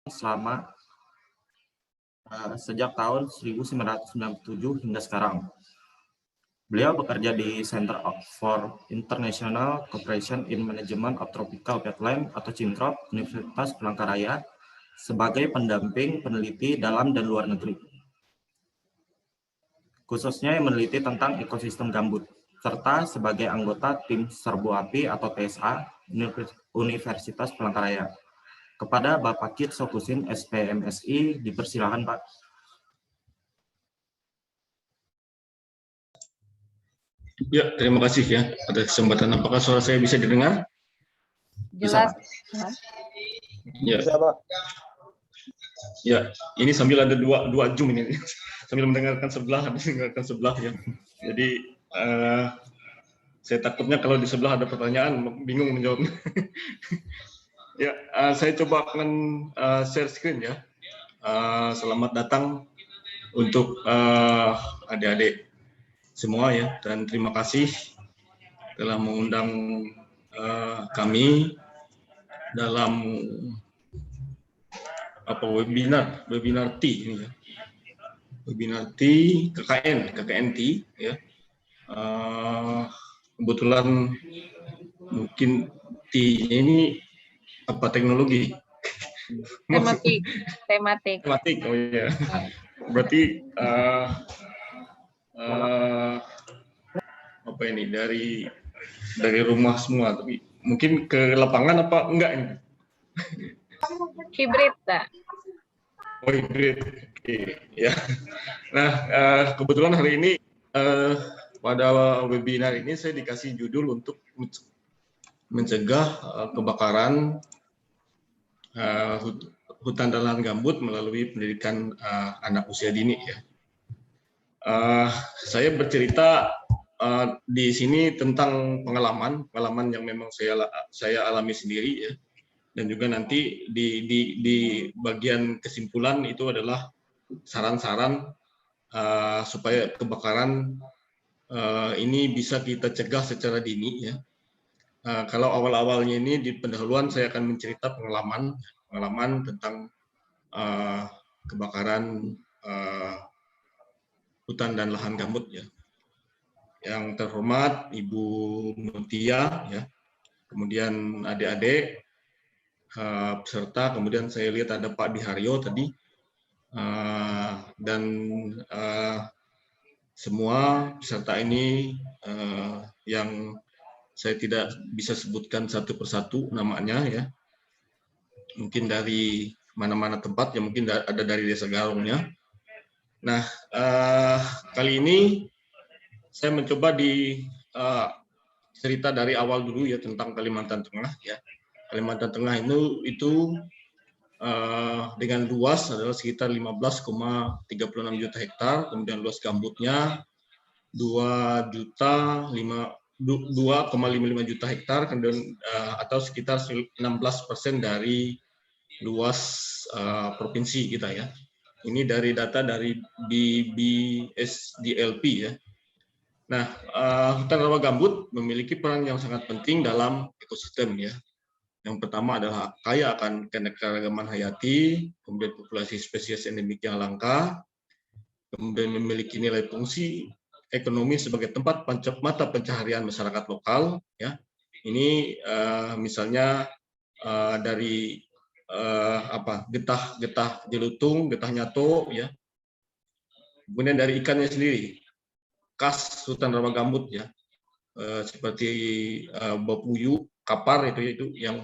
selama sejak tahun 1997 hingga sekarang. Beliau bekerja di Center for International Cooperation in Management of Tropical Wetland atau CINTROP, Universitas Palangkaraya, sebagai pendamping peneliti dalam dan luar negeri. Khususnya yang meneliti tentang ekosistem gambut, serta sebagai anggota tim Serbu Api atau TSA Universitas Palangkaraya. Kepada Bapak Kit Sokusin, SPMSI, dipersilakan Pak. Ya, terima kasih ya atas kesempatan. Apakah suara saya bisa didengar? Jelas. Ya. Ya, ini sambil ada dua Zoom ini, sambil mendengarkan sebelah, habis mendengarkan sebelah ya. Jadi saya takutnya kalau di sebelah ada pertanyaan, bingung menjawabnya. Ya, saya coba akan share screen ya. Selamat datang untuk adik-adik semua ya, dan terima kasih telah mengundang kami dalam webinar T ini ya, webinar T KKN T ya. Kebetulan mungkin T ini apa teknologi? Tematik. Oh ya. Berarti apa ini dari rumah semua, tapi mungkin ke lapangan apa enggak ini? Hibrid, Pak. Oh, hibrid. Oke, ya. Nah, kebetulan hari ini pada webinar ini saya dikasih judul untuk mencegah kebakaran hutan dan lahan gambut melalui pendidikan anak usia dini ya. Saya bercerita di sini tentang pengalaman yang memang saya alami sendiri ya, dan juga nanti di bagian kesimpulan itu adalah saran-saran supaya kebakaran ini bisa kita cegah secara dini ya. Kalau awal-awalnya ini di pendahuluan saya akan mencerita pengalaman tentang kebakaran hutan dan lahan gambut ya. Yang terhormat Ibu Mutia ya, kemudian adik-adik peserta, kemudian saya lihat ada Pak Diharyo tadi, dan semua peserta ini yang saya tidak bisa sebutkan satu persatu namanya ya, mungkin dari mana-mana tempat ya, mungkin ada dari Desa Garungnya. Nah, kali ini saya mencoba cerita dari awal dulu ya tentang Kalimantan Tengah ya. Kalimantan Tengah itu dengan luas adalah sekitar 15,36 juta hektar, kemudian luas gambutnya 2,55 juta hektar, kemudian atau sekitar 16% dari luas provinsi kita ya. Ini dari data dari BBSDLP ya. Nah, hutan rawa gambut memiliki peran yang sangat penting dalam ekosistem ya. Yang pertama adalah kaya akan keanekaragaman hayati, kemudian populasi spesies endemik yang langka, kemudian memiliki nilai fungsi ekonomi sebagai tempat mata pencaharian masyarakat lokal ya. Ini misalnya dari getah jelutung, getah nyato ya. Kemudian dari ikannya sendiri, khas hutan rawa gambut ya, seperti bapuyu, kapar itu yang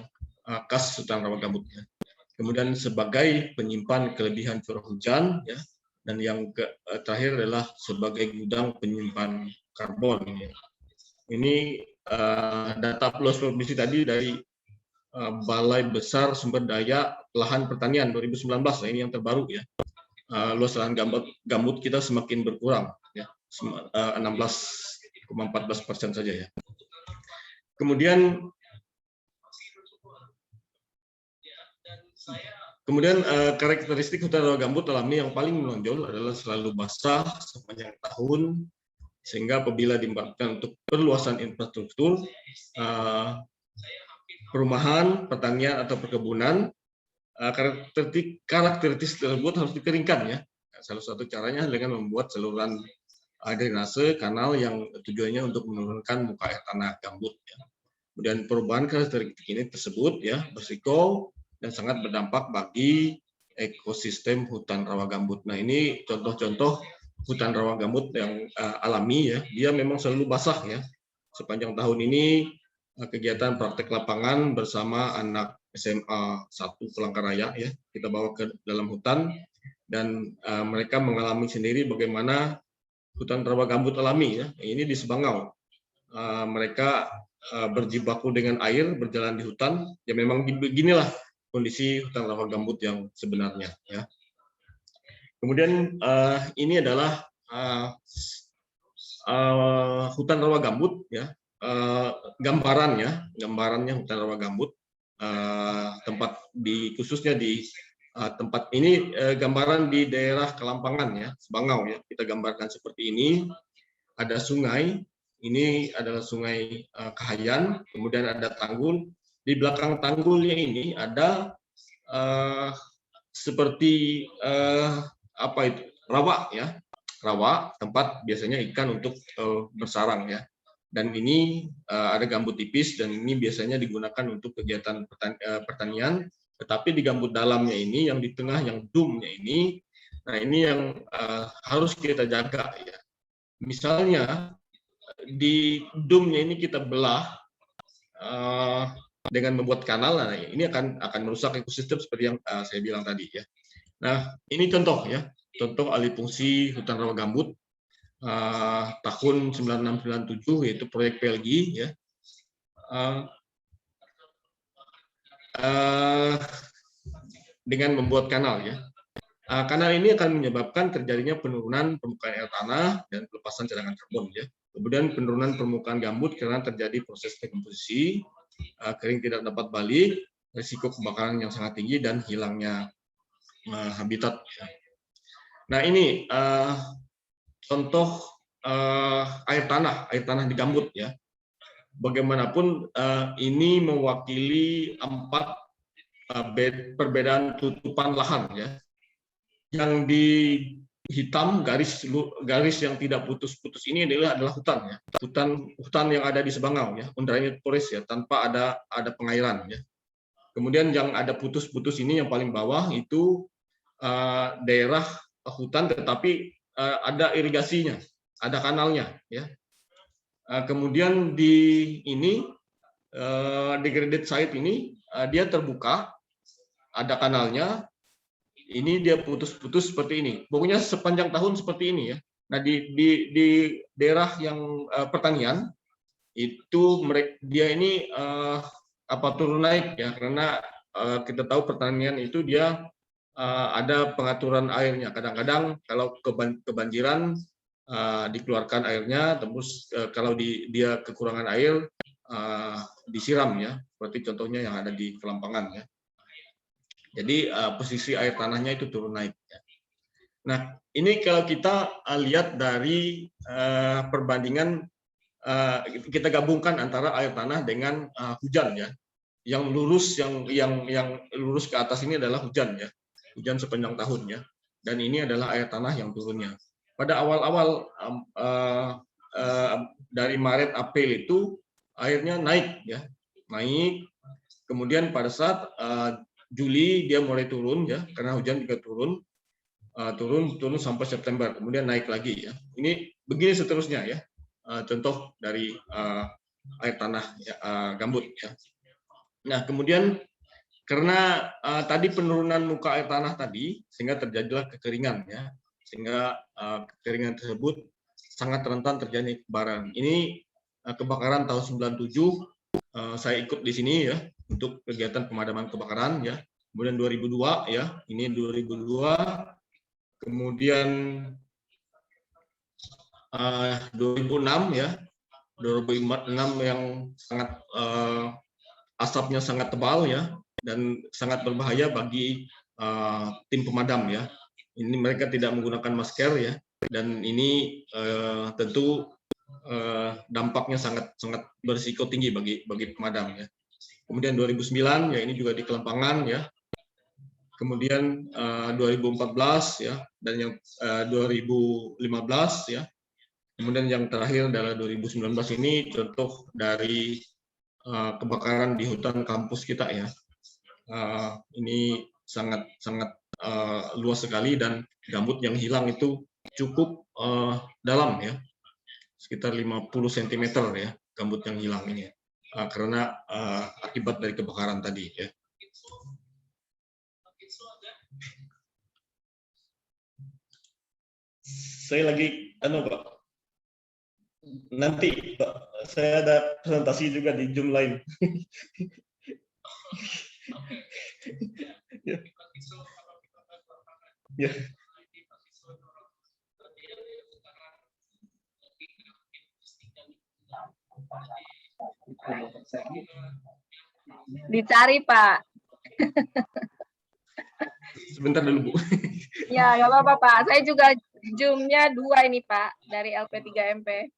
khas hutan rawa gambut ya. Kemudian sebagai penyimpan kelebihan curah hujan ya, dan yang terakhir adalah sebagai gudang penyimpan karbon ya. Ini data plus provinsi tadi dari Balai Besar Sumber Daya Lahan Pertanian 2019, nah ini yang terbaru ya. Luas lahan gambut kita semakin berkurang ya, 16,14% saja ya. Kemudian karakteristik hutan rawa gambut alami yang paling menonjol adalah selalu basah sepanjang tahun, sehingga apabila dimanfaatkan untuk perluasan infrastruktur, perumahan, pertanian atau perkebunan, karakteristik tersebut harus dikeringkan ya. Salah satu caranya dengan membuat saluran drainase kanal yang tujuannya untuk menurunkan muka air tanah gambut ya. Kemudian perubahan karakteristik ini tersebut ya berisiko dan sangat berdampak bagi ekosistem hutan rawa gambut. Nah, ini contoh-contoh hutan rawa gambut yang alami ya. Dia memang selalu basah ya. Sepanjang tahun ini kegiatan praktek lapangan bersama anak SMA 1 Palangkaraya ya. Kita bawa ke dalam hutan dan mereka mengalami sendiri bagaimana hutan rawa gambut alami ya. Ini di Sebangau. Mereka berjibaku dengan air, berjalan di hutan. Ya memang beginilah kondisi hutan rawa gambut yang sebenarnya ya. Kemudian ini adalah hutan rawa gambut ya. Gambarannya hutan rawa gambut, tempat khususnya di tempat ini, gambaran di daerah Kelampangan ya, Sebangau ya, kita gambarkan seperti ini. Ada sungai, ini adalah sungai Kahayan, kemudian ada tanggul. Di belakang tanggulnya ini ada seperti apa itu, rawa ya, rawa tempat biasanya ikan untuk bersarang ya. Dan ini ada gambut tipis dan ini biasanya digunakan untuk kegiatan pertanian. Tetapi di gambut dalamnya ini, yang di tengah, yang dumnya ini, nah ini yang harus kita jaga ya. Misalnya di dumnya ini kita belah dengan membuat kanal, nah ini akan merusak ekosistem seperti yang saya bilang tadi ya. Nah ini contoh ya, contoh alih fungsi hutan rawa gambut tahun 9697 yaitu proyek PLG ya. Dengan membuat kanal ya. Kanal ini akan menyebabkan terjadinya penurunan permukaan air tanah dan pelepasan cadangan karbon ya. Kemudian penurunan permukaan gambut karena terjadi proses dekomposisi, kering tidak dapat balik, risiko kebakaran yang sangat tinggi dan hilangnya habitat. Ya. Nah ini contoh air tanah di gambut ya. Bagaimanapun ini mewakili 4 perbedaan tutupan lahan ya. Yang di hitam garis yang tidak putus-putus ini adalah hutan ya. Hutan yang ada di Sebangau ya, undrained forest ya, tanpa ada pengairan ya. Kemudian yang ada putus-putus ini yang paling bawah itu daerah hutan tetapi ada irigasinya, ada kanalnya ya. Kemudian di ini degraded site ini dia terbuka, ada kanalnya, ini dia putus-putus seperti ini. Pokoknya sepanjang tahun seperti ini ya. Nah di daerah yang pertanian itu dia ini turun naik ya, karena kita tahu pertanian itu dia ada pengaturan airnya. Kadang-kadang kalau kebanjiran dikeluarkan airnya, terus kalau dia kekurangan air disiram ya, seperti contohnya yang ada di Kelampangan ya. Jadi posisi air tanahnya itu turun naik. Ya. Nah ini kalau kita lihat dari perbandingan, kita gabungkan antara air tanah dengan hujan ya. Yang lurus ke atas ini adalah hujan ya, hujan sepanjang tahun ya. Dan ini adalah air tanah yang turunnya. Pada awal-awal dari Maret April itu airnya naik ya, naik. Kemudian pada saat Juli dia mulai turun ya, karena hujan juga turun sampai September, kemudian naik lagi ya. Ini begini seterusnya ya, contoh dari air tanah ya, gambut ya. Nah kemudian karena tadi penurunan muka air tanah tadi, sehingga terjadilah kekeringan ya, sehingga kekeringan tersebut sangat rentan terjadi kebakaran. Ini kebakaran tahun 97. Saya ikut di sini ya untuk kegiatan pemadaman kebakaran ya. Kemudian 2002 ya, ini 2002. Kemudian 2006 ya, 2006 yang sangat asapnya sangat tebal ya dan sangat berbahaya bagi tim pemadam ya. Ini mereka tidak menggunakan masker ya, dan ini tentu dampaknya sangat berisiko tinggi bagi pemadam ya. Kemudian 2009 ya, ini juga di Kelampangan ya. kemudian 2014 ya, dan yang 2015 ya. Kemudian yang terakhir adalah 2019 ini contoh dari kebakaran di hutan kampus kita ya. Ini sangat luas sekali dan gambut yang hilang itu cukup dalam ya, sekitar 50 cm ya gambut yang hilang ini karena akibat dari kebakaran tadi ya. Saya lagi Pak. Nanti Pak, saya ada presentasi juga di Zoom lain. Ya. Ya. Dicari, Pak. Sebentar dulu, Bu. Ya, nggak apa-apa, Pak. Saya juga Zoom-nya 2 ini, Pak, dari LP3MP.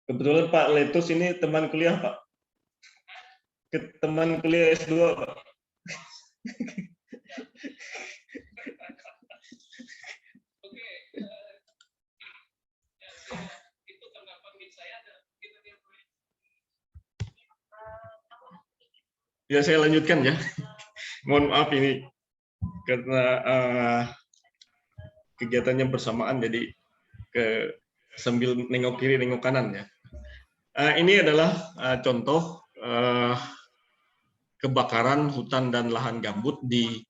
Kebetulan Pak Letus ini teman kuliah, Pak. Teman kuliah S2, Pak. Ya, saya lanjutkan ya. Mohon maaf ini karena kegiatannya bersamaan, jadi sambil nengok kiri nengok kanan ya. Ini adalah contoh kebakaran hutan dan lahan gambut di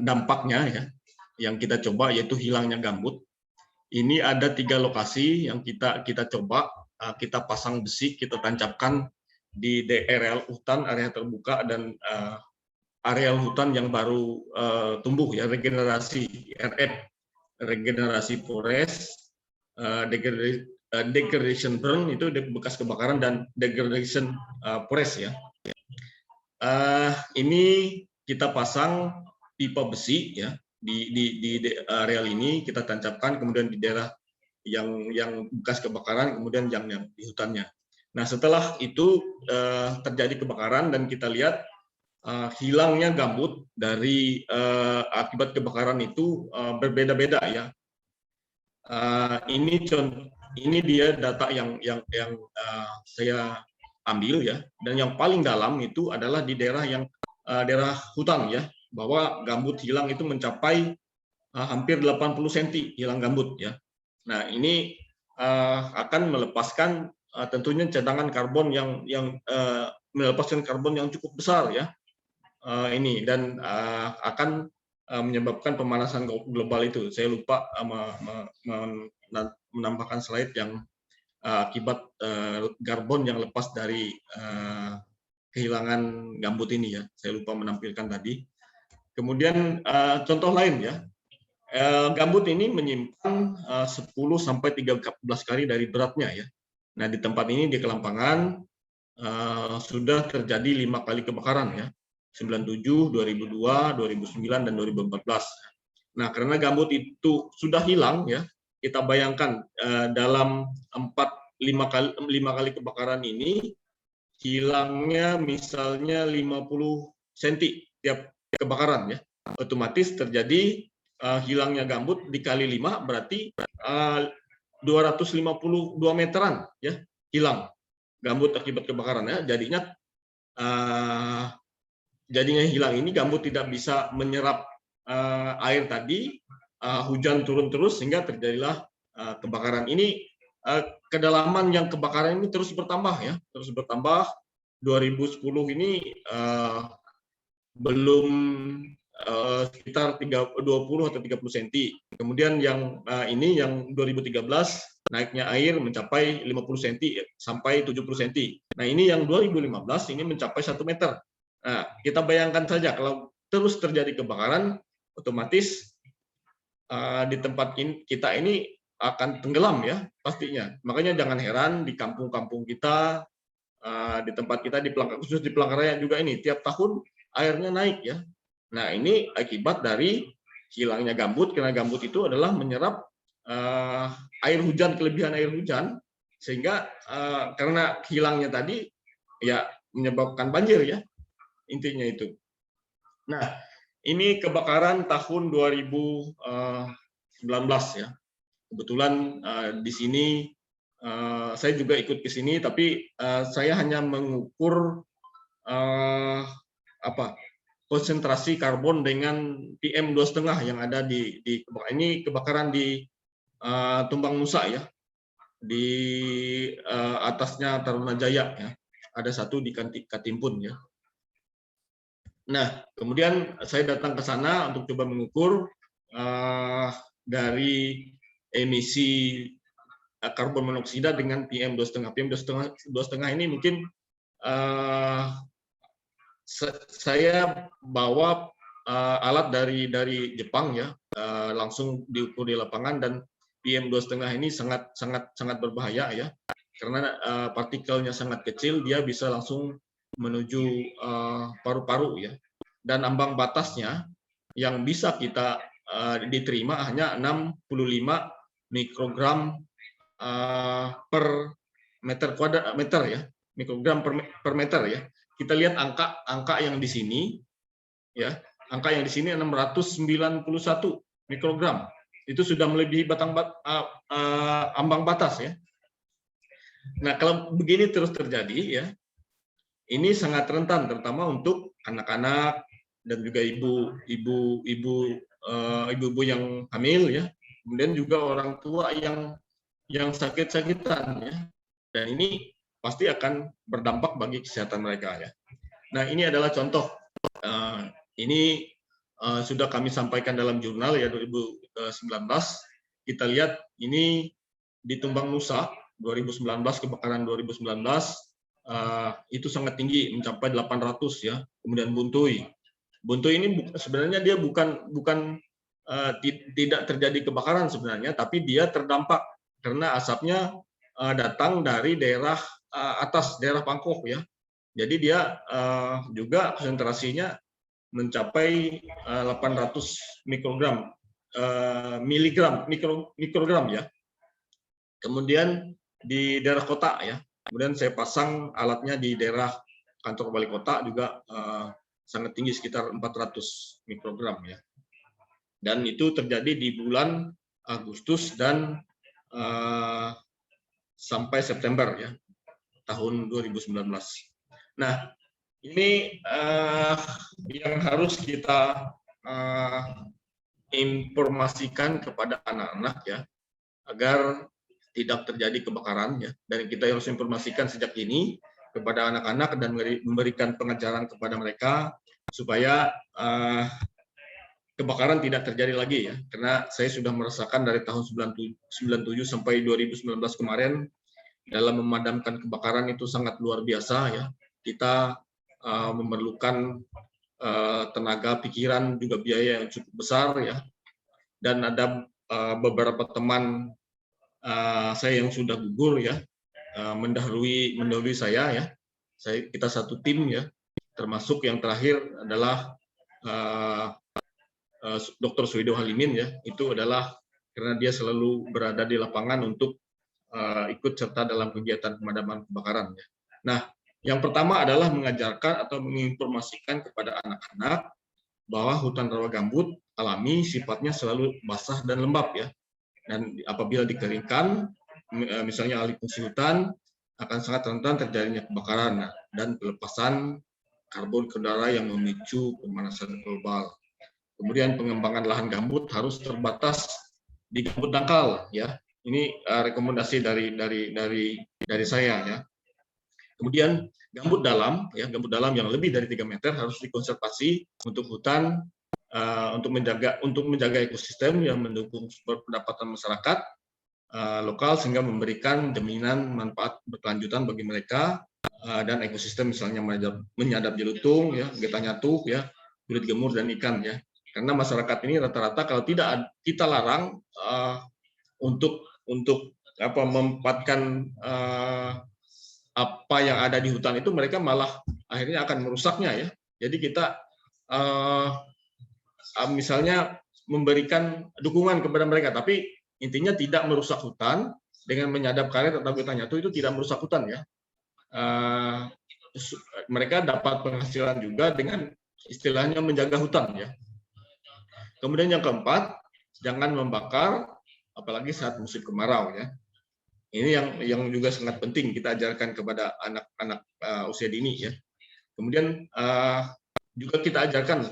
dampaknya ya, yang kita coba yaitu hilangnya gambut. Ini ada 3 lokasi yang kita coba, kita pasang besi, kita tancapkan di areal hutan, area terbuka, dan areal hutan yang baru tumbuh ya, regenerasi RF, regenerasi forest, degradation burn itu bekas kebakaran, dan degradation forest ya. Ini kita pasang pipa besi ya di areal ini, kita tancapkan, kemudian di daerah yang bekas kebakaran, kemudian yang di hutannya. Nah, setelah itu terjadi kebakaran dan kita lihat hilangnya gambut dari akibat kebakaran itu berbeda-beda ya. Ini dia data yang saya ambil ya, dan yang paling dalam itu adalah di daerah daerah hutan ya, bahwa gambut hilang itu mencapai hampir 80 cm hilang gambut ya. Nah, ini akan melepaskan tentunya cadangan karbon yang melepaskan karbon yang cukup besar ya. Ini dan akan menyebabkan pemanasan global itu. Saya lupa menambahkan slide yang akibat karbon yang lepas dari kehilangan gambut ini ya. Saya lupa menampilkan tadi. Kemudian contoh lain ya. Gambut ini menyimpan 10 sampai 13 kali dari beratnya ya. Nah, di tempat ini di Kelampangan sudah terjadi 5 kali kebakaran ya. 97, 2002, 2009 dan 2014. Nah, karena gambut itu sudah hilang ya, kita bayangkan dalam 5 kali kebakaran ini hilangnya misalnya 50 cm tiap kebakaran ya. Otomatis terjadi hilangnya gambut dikali 5 berarti 252 meteran ya hilang gambut akibat kebakaran ya. Jadinya hilang ini gambut tidak bisa menyerap air tadi, hujan turun terus sehingga terjadilah kebakaran ini. Kedalaman yang kebakaran ini terus bertambah ya, terus bertambah. 2010 ini belum sekitar 20 atau 30 cm. Kemudian yang ini yang 2013 naiknya air mencapai 50 cm sampai 70 cm. Nah, ini yang 2015 ini mencapai 1 meter. Nah, kita bayangkan saja kalau terus terjadi kebakaran, otomatis di tempat kita ini akan tenggelam ya pastinya. Makanya jangan heran di kampung-kampung kita, di tempat kita khusus di Palangkaraya juga ini tiap tahun airnya naik ya. Nah ini akibat dari hilangnya gambut, karena gambut itu adalah menyerap air hujan, kelebihan air hujan, sehingga karena hilangnya tadi ya menyebabkan banjir ya, intinya itu. Nah ini kebakaran tahun 2019 ya. Kebetulan di sini saya juga ikut ke sini, tapi saya hanya mengukur konsentrasi karbon dengan PM 2,5 yang ada di ini kebakaran di Tumbang Nusa ya, di atasnya Tarunajaya ya, ada satu di Katimpun ya. Nah kemudian saya datang ke sana untuk coba mengukur dari emisi karbon monoksida dengan PM 2,5. PM 2,5 ini mungkin saya bawa alat dari Jepang ya, langsung diukur di lapangan, dan PM 2,5 ini sangat berbahaya ya, karena partikelnya sangat kecil, dia bisa langsung menuju paru-paru ya, dan ambang batasnya yang bisa kita diterima hanya 65 mikrogram per meter ya, mikrogram per meter ya. Kita lihat angka yang di sini ya, angka yang di sini 691 mikrogram. Itu sudah melebihi ambang batas ya. Nah, kalau begini terus terjadi ya, ini sangat rentan terutama untuk anak-anak dan juga ibu-ibu yang hamil ya. Kemudian juga orang tua yang sakit-sakitan ya. Dan ini pasti akan berdampak bagi kesehatan mereka ya. Nah, ini adalah contoh. Ini sudah kami sampaikan dalam jurnal ya 2019. Kita lihat ini di Tumbang Nusa 2019, kebakaran 2019 itu sangat tinggi, mencapai 800 ya. Kemudian Buntui ini sebenarnya dia bukan tidak terjadi kebakaran sebenarnya, tapi dia terdampak karena asapnya datang dari daerah atas, daerah Pangkoh ya. Jadi dia juga konsentrasinya mencapai 800 mikrogram ya. Kemudian di daerah kota ya. Kemudian saya pasang alatnya di daerah kantor wali kota juga sangat tinggi, sekitar 400 mikrogram ya. Dan itu terjadi di bulan Agustus dan sampai September ya, tahun 2019. Nah, ini yang harus kita informasikan kepada anak-anak ya, agar tidak terjadi kebakaran ya. Dan kita harus informasikan sejak ini kepada anak-anak dan memberikan pengajaran kepada mereka supaya kebakaran tidak terjadi lagi ya. Karena saya sudah merasakan dari tahun 97 sampai 2019 kemarin, dalam memadamkan kebakaran itu sangat luar biasa ya. Kita memerlukan tenaga, pikiran, juga biaya yang cukup besar ya. Dan ada beberapa teman saya yang sudah gugur ya, mendahului saya ya. Kita satu tim ya, termasuk yang terakhir adalah Dr. Suwido Halimin ya. Itu adalah karena dia selalu berada di lapangan untuk ikut serta dalam kegiatan pemadaman kebakaran ya. Nah, yang pertama adalah mengajarkan atau menginformasikan kepada anak-anak bahwa hutan rawa gambut alami sifatnya selalu basah dan lembab ya. Dan apabila dikeringkan, misalnya alih fungsi hutan, akan sangat rentan terjadinya kebakaran dan pelepasan karbon ke udara yang memicu pemanasan global. Kemudian pengembangan lahan gambut harus terbatas di gambut dangkal ya. Ini rekomendasi dari saya ya. Kemudian gambut dalam ya, gambut dalam yang lebih dari 3 meter harus dikonservasi untuk hutan, untuk menjaga ekosistem yang mendukung sumber pendapatan masyarakat lokal, sehingga memberikan jaminan manfaat berkelanjutan bagi mereka dan ekosistem, misalnya menyadap jelutung ya, getah nyatuh ya, kulit gemur dan ikan ya. Karena masyarakat ini rata-rata kalau tidak kita larang untuk untuk memanfaatkan apa yang ada di hutan itu, mereka malah akhirnya akan merusaknya ya. Jadi kita misalnya memberikan dukungan kepada mereka, tapi intinya tidak merusak hutan dengan menyadap karet atau getah nyatu, itu tidak merusak hutan ya. Mereka dapat penghasilan juga dengan istilahnya menjaga hutan ya. Kemudian yang keempat, jangan membakar apalagi saat musim kemarau ya. Ini yang juga sangat penting kita ajarkan kepada anak-anak usia dini ya. Kemudian juga kita ajarkan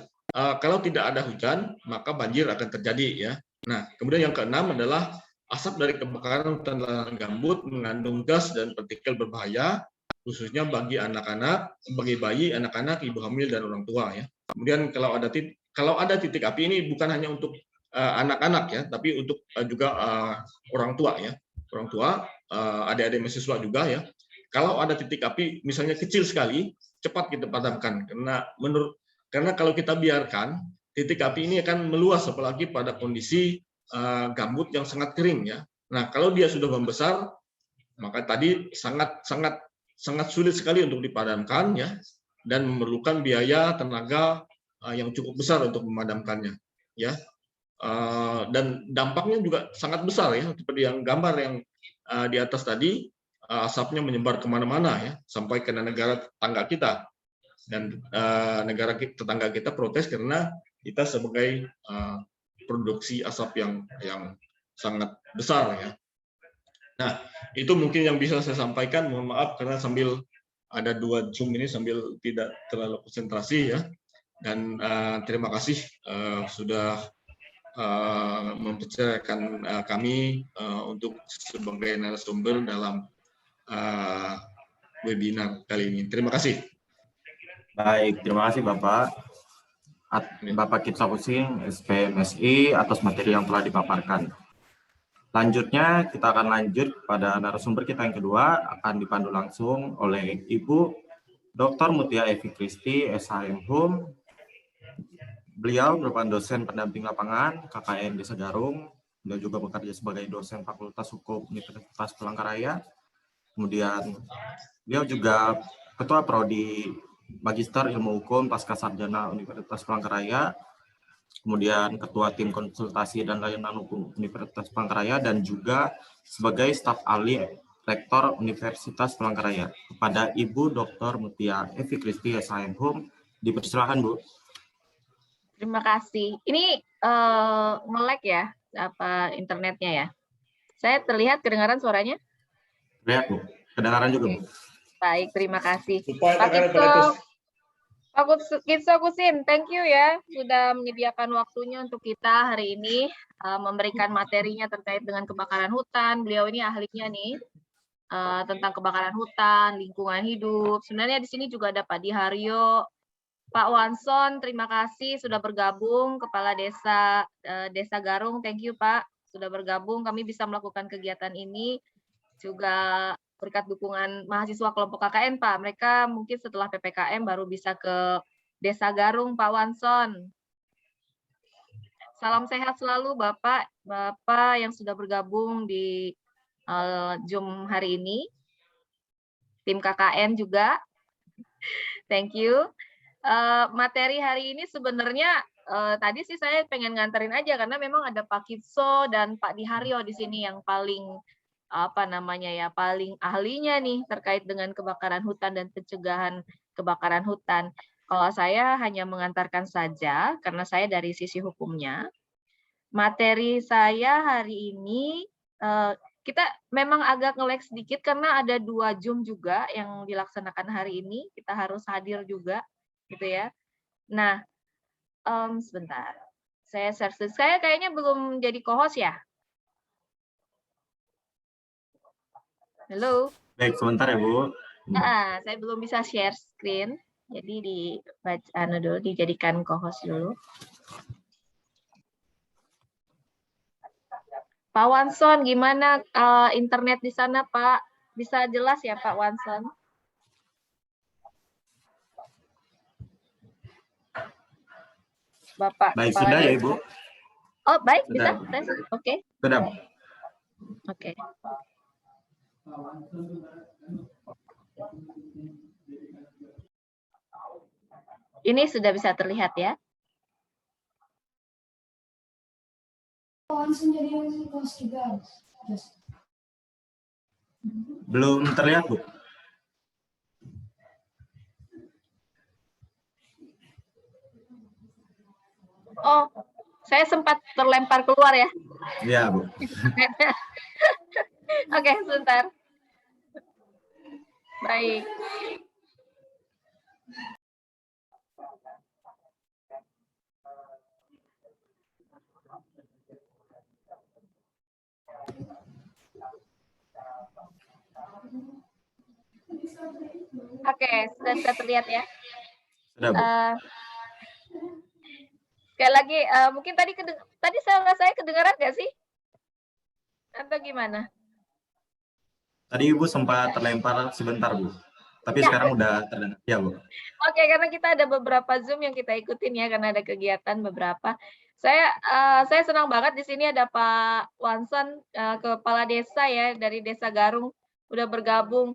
kalau tidak ada hujan maka banjir akan terjadi ya. Nah, kemudian yang keenam adalah asap dari kebakaran hutan lahan gambut mengandung gas dan partikel berbahaya, khususnya bagi anak-anak, bagi bayi, anak-anak, ibu hamil dan orang tua ya. Kemudian kalau ada titik api, ini bukan hanya untuk anak-anak ya, tapi untuk juga orang tua ya. Orang tua, adik-adik mahasiswa juga ya. Kalau ada titik api misalnya kecil sekali, cepat kita padamkan karena kalau kita biarkan titik api ini akan meluas apalagi pada kondisi gambut yang sangat kering ya. Nah, kalau dia sudah membesar maka tadi sangat sulit sekali untuk dipadamkan ya, dan memerlukan biaya tenaga yang cukup besar untuk memadamkannya ya. Dan dampaknya juga sangat besar ya, seperti yang gambar yang di atas tadi, asapnya menyebar kemana-mana ya, sampai ke negara tetangga kita, dan negara tetangga kita protes karena kita sebagai produksi asap yang sangat besar ya. Nah, itu mungkin yang bisa saya sampaikan. Mohon maaf karena sambil ada 2 Zoom ini sambil tidak terlalu konsentrasi ya. Dan terima kasih sudah mempercayakan kami untuk sebagai narasumber dalam webinar kali ini. Terima kasih. Baik, terima kasih Bapak. Bapak Kipsa Kusing, SPMSI, atas materi yang telah dipaparkan. Lanjutnya, kita akan lanjut pada narasumber kita yang kedua, akan dipandu langsung oleh Ibu Dr. Mutia Evi Kristi, SHM Hum. Beliau merupakan dosen pendamping lapangan KKN Desa Garung. Beliau juga bekerja sebagai dosen Fakultas Hukum Universitas Palangkaraya. Kemudian beliau juga Ketua Prodi Magister Ilmu Hukum Pasca Sarjana Universitas Palangkaraya. Kemudian Ketua Tim Konsultasi dan Layanan Hukum Universitas Palangkaraya, dan juga sebagai staf ahli Rektor Universitas Palangkaraya. Kepada Ibu Dr. Mutia Evi Kristi, SHM Hum, dipersilakan Bu. Terima kasih. Ini nge-lag ya, apa internetnya ya? Saya terlihat kedengaran suaranya? Lihat Bu, kedengaran juga Bu. Baik, terima kasih. Supaya Pak akan Kitso Kusin, thank you ya sudah menyediakan waktunya untuk kita hari ini memberikan materinya terkait dengan kebakaran hutan. Beliau ini ahlinya nih tentang kebakaran hutan, lingkungan hidup. Sebenarnya di sini juga ada Pak Diharyo, Pak Wanson, terima kasih sudah bergabung, Kepala Desa Garung, thank you Pak sudah bergabung. Kami bisa melakukan kegiatan ini juga berkat dukungan mahasiswa kelompok KKN Pak. Mereka mungkin setelah PPKM baru bisa ke Desa Garung, Pak Wanson. Salam sehat selalu Bapak yang sudah bergabung di Zoom hari ini. Tim KKN juga. Thank you. Materi hari ini sebenarnya tadi sih saya pengen nganterin aja karena memang ada Pak Kitso dan Pak Diharyo di sini yang paling paling ahlinya nih terkait dengan kebakaran hutan dan pencegahan kebakaran hutan. Kalau saya hanya mengantarkan saja karena saya dari sisi hukumnya. Materi saya hari ini kita memang agak nge-lag sedikit karena ada 2 Zoom juga yang dilaksanakan hari ini. Kita harus hadir juga gitu ya. Nah, sebentar. Saya share. Saya kayaknya belum jadi co-host ya. Halo. Baik, sebentar ya Bu. Saya belum bisa share screen, jadi dijadikan co-host dulu. Pak Wanson, gimana internet di sana Pak? Bisa jelas ya Pak Wanson? Bapak. Baik, sudah ya Ibu. Oh baik, sudah. bisa? Oke. Sudah. Oke. Ini sudah bisa terlihat ya. Belum terlihat, Bu. Oh, saya sempat terlempar keluar ya. Iya, Bu. Oke, sebentar. Baik. Oke, sudah bisa terlihat ya. Sudah, Bu. Sekali lagi, mungkin tadi saya kedengaran nggak sih? Atau gimana? Tadi Ibu sempat terlempar sebentar, Bu. Tapi sekarang udah terdengar. Ya, Bu. Oke, karena kita ada beberapa Zoom yang kita ikutin ya, karena ada kegiatan beberapa. Saya senang banget di sini ada Pak Wanson, Kepala Desa ya, dari Desa Garung, udah bergabung.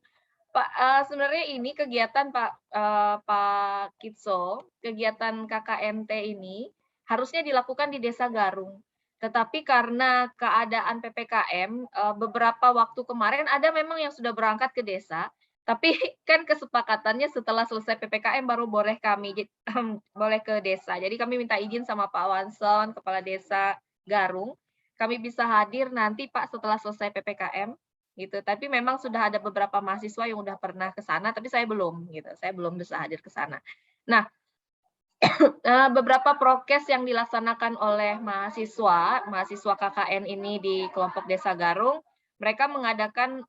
Pak, sebenarnya ini kegiatan Pak Kitso, kegiatan KKNT ini harusnya dilakukan di Desa Garung. Tetapi karena keadaan PPKM, beberapa waktu kemarin ada memang yang sudah berangkat ke desa, tapi kan kesepakatannya setelah selesai PPKM baru boleh boleh ke desa. Jadi kami minta izin sama Pak Wanson, Kepala Desa Garung, kami bisa hadir nanti Pak setelah selesai PPKM. Gitu. Tapi memang sudah ada beberapa mahasiswa yang udah pernah ke sana, tapi saya belum gitu. Saya belum bisa hadir ke sana. Nah, beberapa prokes yang dilaksanakan oleh mahasiswa KKN ini di kelompok Desa Garung, mereka mengadakan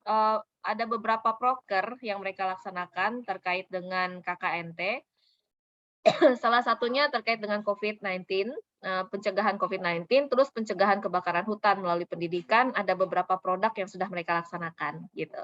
ada beberapa proker yang mereka laksanakan terkait dengan KKNT. Salah satunya terkait dengan COVID-19, pencegahan COVID-19, terus pencegahan kebakaran hutan melalui pendidikan, ada beberapa produk yang sudah mereka laksanakan gitu.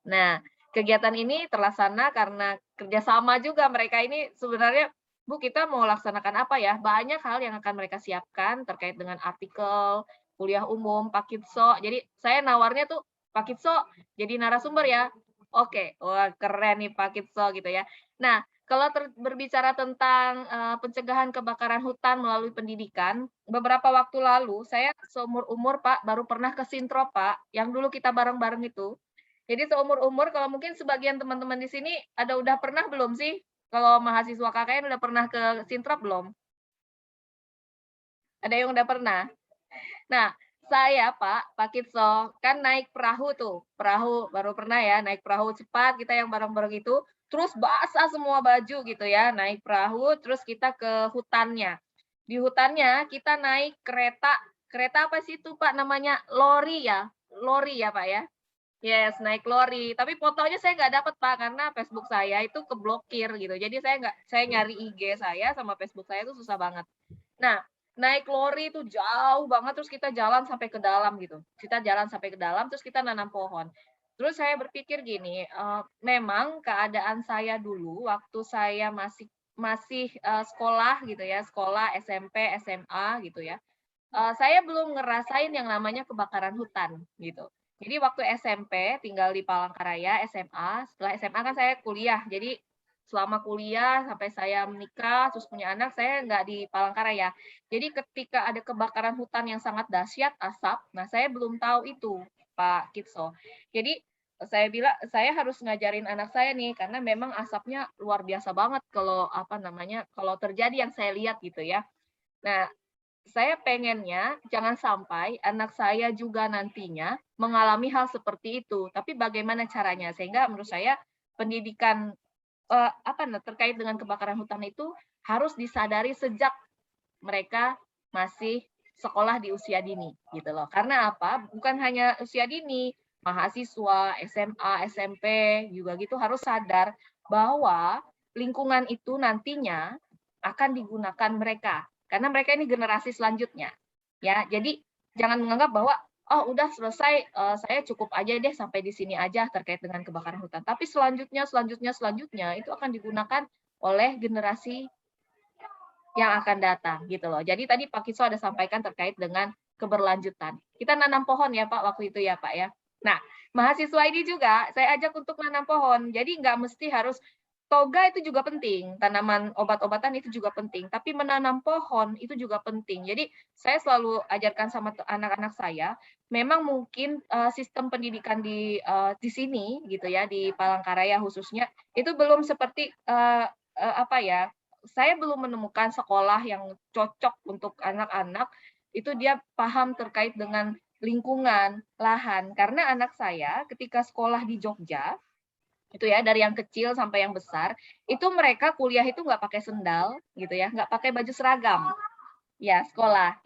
Nah, kegiatan ini terlaksana karena kerjasama juga mereka ini sebenarnya, Bu, kita mau laksanakan apa ya? Banyak hal yang akan mereka siapkan terkait dengan artikel, kuliah umum, Pak Kitso. Jadi saya nawarnya tuh, Pak Kitso jadi narasumber ya. Oke, wah keren nih Pak Kitso gitu ya. Nah, kalau berbicara tentang pencegahan kebakaran hutan melalui pendidikan, beberapa waktu lalu saya seumur-umur Pak baru pernah ke Sintrop Pak, yang dulu kita bareng-bareng itu. Jadi seumur-umur kalau mungkin sebagian teman-teman di sini udah pernah belum sih? Kalau mahasiswa KKN udah pernah ke Sintrop belum? Ada yang udah pernah? Nah, saya Pak Kitso, kan naik perahu tuh, perahu baru pernah ya, naik perahu cepat kita yang bareng-bareng itu, terus basah semua baju gitu ya, naik perahu, terus kita ke hutannya. Di hutannya kita naik kereta apa sih itu Pak namanya? Lori ya Pak ya? Yes, naik lori. Tapi fotonya saya nggak dapat Pak, karena Facebook saya itu keblokir gitu. Jadi saya nyari IG saya sama Facebook saya itu susah banget. Nah, naik lori itu jauh banget, terus kita jalan sampai ke dalam gitu. Kita jalan sampai ke dalam, terus kita nanam pohon. Terus saya berpikir gini, memang keadaan saya dulu waktu saya masih sekolah gitu ya, sekolah SMP, SMA gitu ya. Saya belum ngerasain yang namanya kebakaran hutan gitu. Jadi waktu SMP tinggal di Palangkaraya, SMA, setelah SMA kan saya kuliah. Jadi selama kuliah sampai saya menikah terus punya anak, saya nggak di Palangkaraya. Jadi ketika ada kebakaran hutan yang sangat dahsyat asap, nah saya belum tahu itu Pak Kitso. Jadi saya bilang saya harus ngajarin anak saya nih karena memang asapnya luar biasa banget kalau kalau terjadi yang saya lihat gitu ya. Nah, saya pengennya jangan sampai anak saya juga nantinya mengalami hal seperti itu. Tapi bagaimana caranya? Sehingga menurut saya pendidikan terkait dengan kebakaran hutan itu harus disadari sejak mereka masih sekolah di usia dini gitu loh. Karena apa? Bukan hanya usia dini, mahasiswa, SMA, SMP juga gitu harus sadar bahwa lingkungan itu nantinya akan digunakan mereka karena mereka ini generasi selanjutnya. Ya, jadi jangan menganggap bahwa oh udah selesai, saya cukup aja deh sampai di sini aja terkait dengan kebakaran hutan. Tapi selanjutnya itu akan digunakan oleh generasi yang akan datang gitu loh. Jadi tadi Pak Kitso ada sampaikan terkait dengan keberlanjutan. Kita nanam pohon ya Pak waktu itu ya Pak ya. Nah, mahasiswa ini juga saya ajak untuk nanam pohon. Jadi nggak mesti harus toga, itu juga penting, tanaman obat-obatan itu juga penting, tapi menanam pohon itu juga penting. Jadi saya selalu ajarkan sama anak-anak saya, memang mungkin sistem pendidikan di sini gitu ya, di Palangkaraya khususnya itu belum seperti apa ya? Saya belum menemukan sekolah yang cocok untuk anak-anak itu dia paham terkait dengan lingkungan, lahan. Karena anak saya ketika sekolah di Jogja itu ya, dari yang kecil sampai yang besar, itu mereka kuliah itu nggak pakai sendal gitu ya, nggak pakai baju seragam. Ya sekolah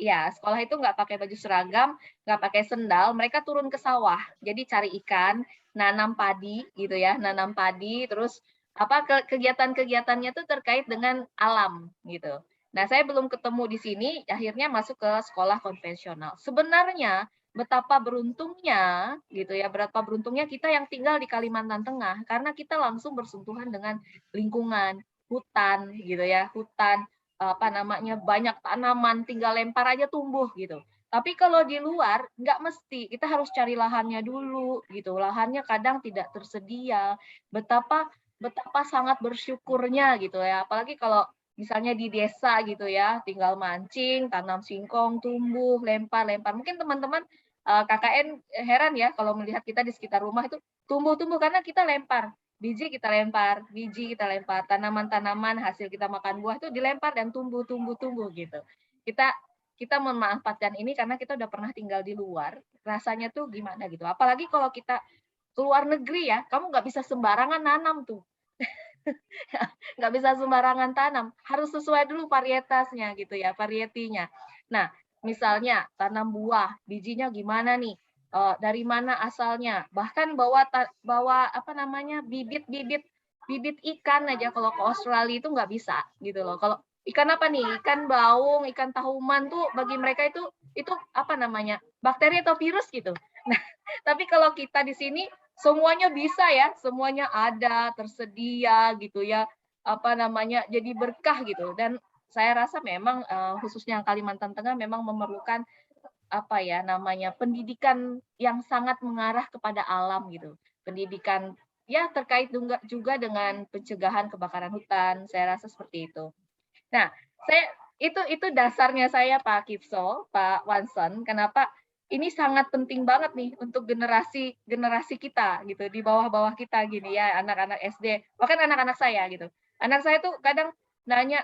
itu nggak pakai baju seragam, nggak pakai sendal, mereka turun ke sawah. Jadi cari ikan, nanam padi gitu ya, nanam padi, terus apa kegiatan-kegiatannya itu terkait dengan alam gitu. Nah, saya belum ketemu di sini, akhirnya masuk ke sekolah konvensional. Sebenarnya betapa beruntungnya gitu ya, betapa beruntungnya kita yang tinggal di Kalimantan Tengah karena kita langsung bersentuhan dengan lingkungan, hutan gitu ya, hutan apa namanya, banyak tanaman, tinggal lempar aja tumbuh gitu. Tapi kalau di luar nggak mesti, kita harus cari lahannya dulu gitu. Lahannya kadang tidak tersedia. Betapa sangat bersyukurnya gitu ya. Apalagi kalau misalnya di desa gitu ya, tinggal mancing, tanam singkong, tumbuh, lempar-lempar. Mungkin teman-teman KKN heran ya kalau melihat kita di sekitar rumah itu tumbuh-tumbuh karena kita lempar. Biji kita lempar, tanaman-tanaman hasil kita makan buah itu dilempar dan tumbuh gitu. Kita memanfaatkan ini karena kita udah pernah tinggal di luar, rasanya tuh gimana gitu. Apalagi kalau kita keluar negeri ya, kamu nggak bisa sembarangan nanam tuh. Nggak bisa sembarangan tanam, harus sesuai dulu varietasnya gitu ya, varietinya. Nah, misalnya tanam buah, bijinya gimana nih? Dari mana asalnya? Bahkan bawa apa namanya, bibit ikan aja kalau ke Australia itu nggak bisa gitu loh. Kalau ikan apa nih? Ikan baung, ikan tahuman tuh bagi mereka itu apa namanya? Bakteri atau virus gitu. Nah, tapi kalau kita di sini semuanya bisa ya, semuanya ada, tersedia gitu ya, apa namanya, jadi berkah gitu. Dan saya rasa memang khususnya Kalimantan Tengah memang memerlukan apa ya namanya, pendidikan yang sangat mengarah kepada alam gitu. Pendidikan ya terkait juga dengan pencegahan kebakaran hutan, saya rasa seperti itu. Nah, saya itu dasarnya saya Pak Kipso, Pak Wanson, kenapa ini sangat penting banget nih untuk generasi kita gitu, di bawah-bawah kita gini ya, anak-anak SD, bahkan anak-anak saya gitu. Anak saya tuh kadang nanya,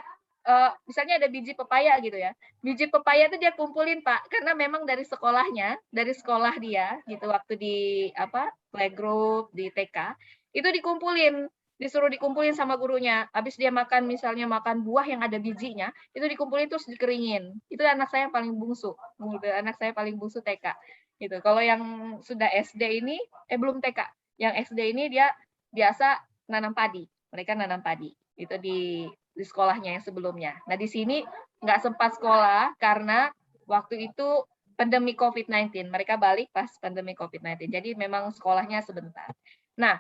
misalnya ada biji pepaya gitu ya, biji pepaya itu dia kumpulin Pak, karena memang dari sekolahnya, dari sekolah dia gitu, waktu di apa playgroup di TK, itu dikumpulin, disuruh dikumpulin sama gurunya. Habis dia makan, misalnya makan buah yang ada bijinya, itu dikumpulin terus dikeringin. Itu anak saya yang paling bungsu, gitu. Anak saya paling bungsu TK. Gitu. Kalau yang sudah SD ini, belum TK. Yang SD ini dia biasa nanam padi. Mereka nanam padi. Itu di sekolahnya yang sebelumnya. Nah di sini nggak sempat sekolah karena waktu itu pandemi COVID-19. Mereka balik pas pandemi COVID-19. Jadi memang sekolahnya sebentar. Nah,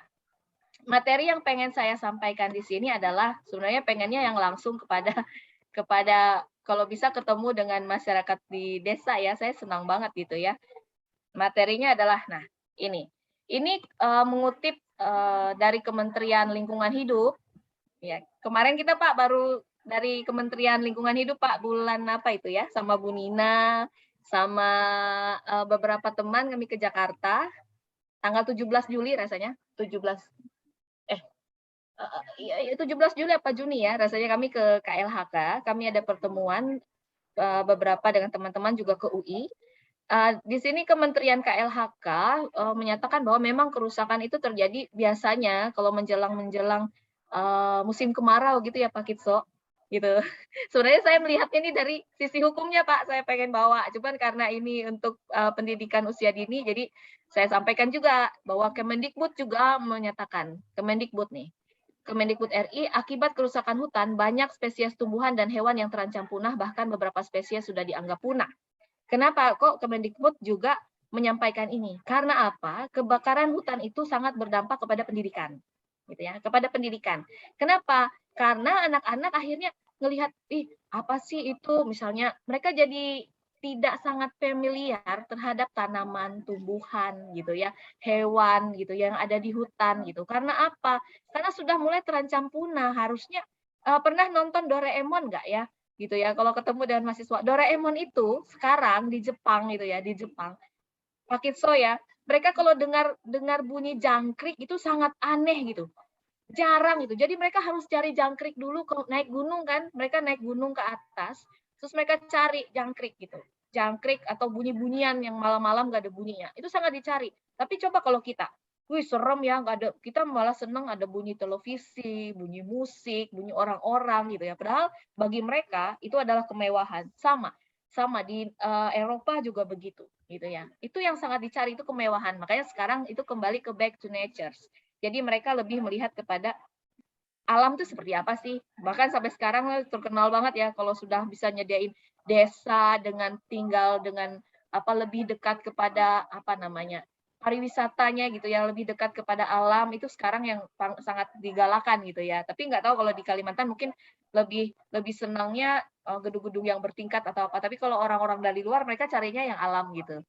materi yang pengen saya sampaikan di sini adalah sebenarnya pengennya yang langsung kepada kalau bisa ketemu dengan masyarakat di desa ya, saya senang banget gitu ya. Materinya adalah, nah ini mengutip dari Kementerian Lingkungan Hidup. Ya, kemarin kita Pak baru dari Kementerian Lingkungan Hidup Pak, bulan apa itu ya, sama Bu Nina, sama beberapa teman kami ke Jakarta, tanggal 17 Juli rasanya, 17 Juli apa Juni ya, rasanya kami ke KLHK, kami ada pertemuan beberapa dengan teman-teman juga ke UI. Di sini Kementerian KLHK menyatakan bahwa memang kerusakan itu terjadi biasanya kalau menjelang musim kemarau gitu ya Pak Kitso, gitu. Sebenarnya saya melihat ini dari sisi hukumnya Pak, saya pengen bawa, cuman karena ini untuk pendidikan usia dini, jadi saya sampaikan juga bahwa Kemendikbud juga menyatakan, Kemendikbud RI, akibat kerusakan hutan, banyak spesies tumbuhan dan hewan yang terancam punah, bahkan beberapa spesies sudah dianggap punah. Kenapa kok Kemendikbud juga menyampaikan ini? Karena apa? Kebakaran hutan itu sangat berdampak kepada pendidikan, gitu ya, kepada pendidikan. Kenapa? Karena anak-anak akhirnya ngelihat, apa sih itu? Misalnya mereka jadi tidak sangat familiar terhadap tanaman, tumbuhan gitu ya, hewan gitu yang ada di hutan gitu. Karena apa? Karena sudah mulai terancam punah. Harusnya pernah nonton Doraemon nggak ya? Gitu ya. Kalau ketemu dengan mahasiswa, Doraemon itu sekarang di Jepang gitu ya, di Jepang. Pak Kitso ya, mereka kalau dengar bunyi jangkrik itu sangat aneh gitu. Jarang gitu. Jadi mereka harus cari jangkrik dulu, naik gunung kan, mereka naik gunung ke atas, terus mereka cari jangkrik gitu. Jangkrik atau bunyi-bunyian yang malam-malam nggak ada bunyinya. Itu sangat dicari. Tapi coba kalau kita, wih serem ya, nggak ada. Kita malah seneng ada bunyi televisi, bunyi musik, bunyi orang-orang gitu ya. Padahal bagi mereka itu adalah kemewahan. Sama di Eropa juga begitu gitu ya. Itu yang sangat dicari itu kemewahan. Makanya sekarang itu kembali ke back to nature. Jadi mereka lebih melihat kepada alam itu seperti apa sih. Bahkan sampai sekarang terkenal banget ya kalau sudah bisa nyediain desa dengan tinggal dengan lebih dekat kepada pariwisatanya gitu ya, lebih dekat kepada alam itu sekarang yang sangat digalakan gitu ya. Tapi nggak tahu kalau di Kalimantan mungkin lebih senangnya gedung-gedung yang bertingkat atau apa. Tapi kalau orang-orang dari luar mereka carinya yang alam gitu.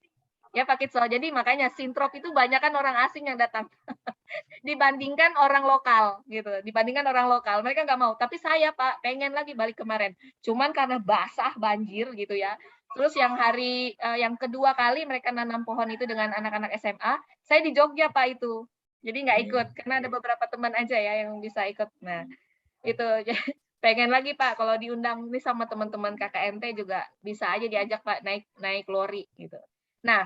Ya Pak Kitso, jadi makanya Sintrop itu banyak kan orang asing yang datang dibandingkan orang lokal gitu, dibandingkan orang lokal mereka nggak mau. Tapi saya Pak pengen lagi balik kemarin, cuman karena basah banjir gitu ya. Terus yang kedua kali mereka nanam pohon itu dengan anak-anak SMA, saya di Jogja Pak itu, jadi nggak ikut karena ada beberapa teman aja ya yang bisa ikut. Nah itu pengen lagi Pak kalau diundang nih sama teman-teman KKNT juga bisa aja diajak Pak naik lori gitu. Nah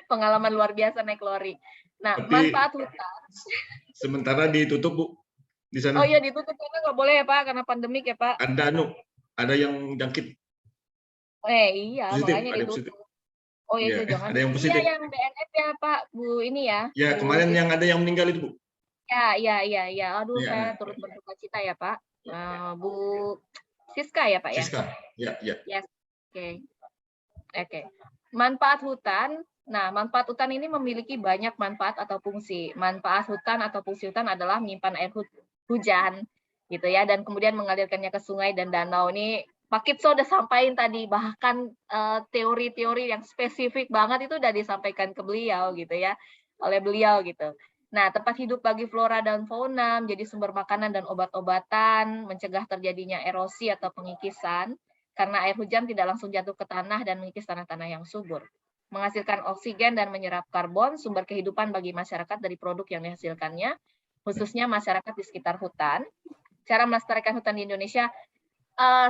pengalaman luar biasa naik lori. Nah, Tapi manfaat hutan. sementara ditutup, Bu, di sana. Oh iya ditutup karena nggak boleh ya Pak, karena pandemik ya Pak. Ada yang jangkit Iya, positif, makanya ada yang positif. ditutup. Oh Ya, itu jangan. ada yang Iya positif. yang BNF ya Pak, Bu ini ya. Ya, Bu kemarin yang ada yang meninggal itu, Bu. ya. Aduh, saya Ya, turut berduka cita ya Pak. Bu Siska ya Pak ya. Siska. Ya. Yes. Oke. Manfaat hutan. Nah, manfaat hutan ini memiliki banyak manfaat atau fungsi. Manfaat hutan atau fungsi hutan adalah menyimpan air hujan, gitu ya, dan kemudian mengalirkannya ke sungai dan danau. Ini Pak Kitso udah sampaikan tadi, bahkan teori-teori yang spesifik banget itu udah disampaikan ke beliau, gitu ya, oleh beliau gitu. Nah, tempat hidup bagi flora dan fauna, menjadi sumber makanan dan obat-obatan, mencegah terjadinya erosi atau pengikisan, karena air hujan tidak langsung jatuh ke tanah dan mengikis tanah-tanah yang subur. Menghasilkan oksigen dan menyerap karbon, sumber kehidupan bagi masyarakat dari produk yang dihasilkannya, khususnya masyarakat di sekitar hutan. Cara melestarikan hutan di Indonesia,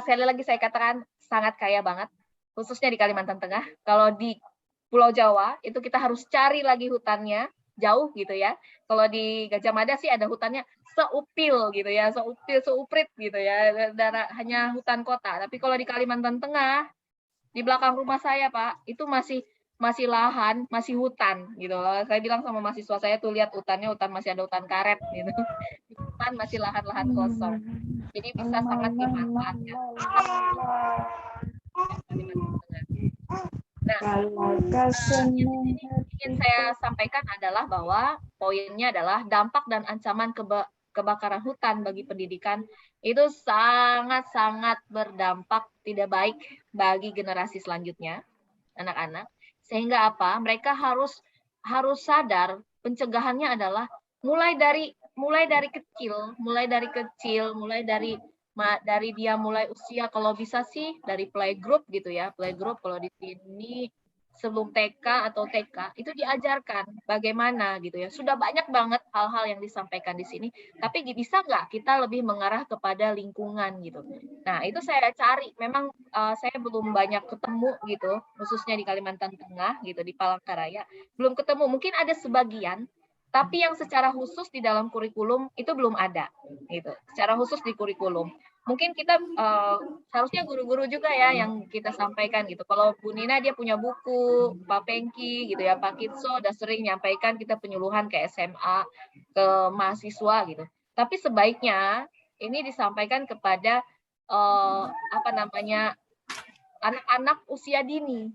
sekali lagi saya katakan sangat kaya banget, khususnya di Kalimantan Tengah. Kalau di Pulau Jawa, itu kita harus cari lagi hutannya, jauh gitu ya. Kalau di Gajah Mada sih ada hutannya seupil gitu ya, seuprit gitu ya, hanya hutan kota. Tapi kalau di Kalimantan Tengah, di belakang rumah saya Pak, itu masih lahan, masih hutan gitu. Saya bilang sama mahasiswa saya tuh lihat hutannya, hutan masih ada hutan karet gitu. Di depan masih lahan-lahan kosong. Jadi bisa sangat dimanfaatkan. Nah, yang ingin saya sampaikan adalah bahwa poinnya adalah dampak dan ancaman kebakaran hutan bagi pendidikan itu sangat-sangat berdampak tidak baik bagi generasi selanjutnya, anak-anak. Sehingga apa? Mereka harus sadar pencegahannya adalah mulai dari kecil, mulai dia mulai usia kalau bisa sih dari playgroup gitu ya, playgroup kalau di sini sebelum TK atau TK itu diajarkan bagaimana gitu ya. Sudah banyak banget hal-hal yang disampaikan di sini, tapi bisa nggak kita lebih mengarah kepada lingkungan gitu. Nah itu saya cari, memang saya belum banyak ketemu gitu, khususnya di Kalimantan Tengah gitu, di Palangkaraya belum ketemu. Mungkin ada sebagian, tapi yang secara khusus di dalam kurikulum itu belum ada gitu, secara khusus di kurikulum. Mungkin kita harusnya guru-guru juga ya yang kita sampaikan gitu. Kalau Bu Nina dia punya buku, Pak Pengki gitu ya, Pak Kitso udah sering nyampaikan kita penyuluhan ke SMA, ke mahasiswa gitu. Tapi sebaiknya ini disampaikan kepada anak-anak usia dini,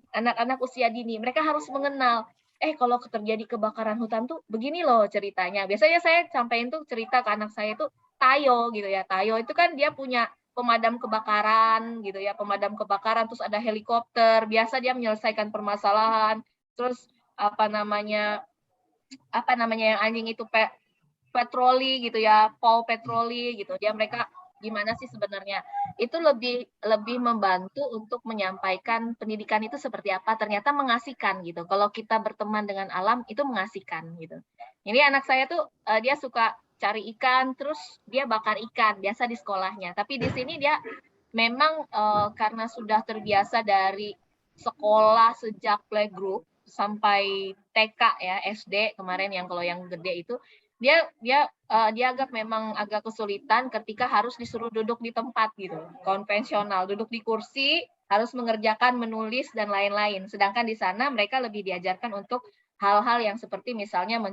mereka harus mengenal. Kalau terjadi kebakaran hutan tuh begini loh ceritanya. Biasanya saya sampaikan tuh cerita ke anak saya itu Tayo gitu ya. Tayo itu kan dia punya pemadam kebakaran gitu ya, pemadam kebakaran, terus ada helikopter, biasa dia menyelesaikan permasalahan, terus apa namanya yang anjing itu patroli gitu ya, paw patroli gitu. Dia mereka gimana sih sebenarnya? Itu lebih membantu untuk menyampaikan pendidikan itu seperti apa. Ternyata mengasihkan gitu. Kalau kita berteman dengan alam itu mengasihkan gitu. Ini anak saya tuh dia suka cari ikan, terus dia bakar ikan biasa di sekolahnya. Tapi di sini dia memang karena sudah terbiasa dari sekolah sejak playgroup sampai TK ya, SD kemarin yang kalau yang gede itu dia memang agak kesulitan ketika harus disuruh duduk di tempat gitu, konvensional, duduk di kursi, harus mengerjakan, menulis dan lain-lain. Sedangkan di sana mereka lebih diajarkan untuk hal-hal yang seperti misalnya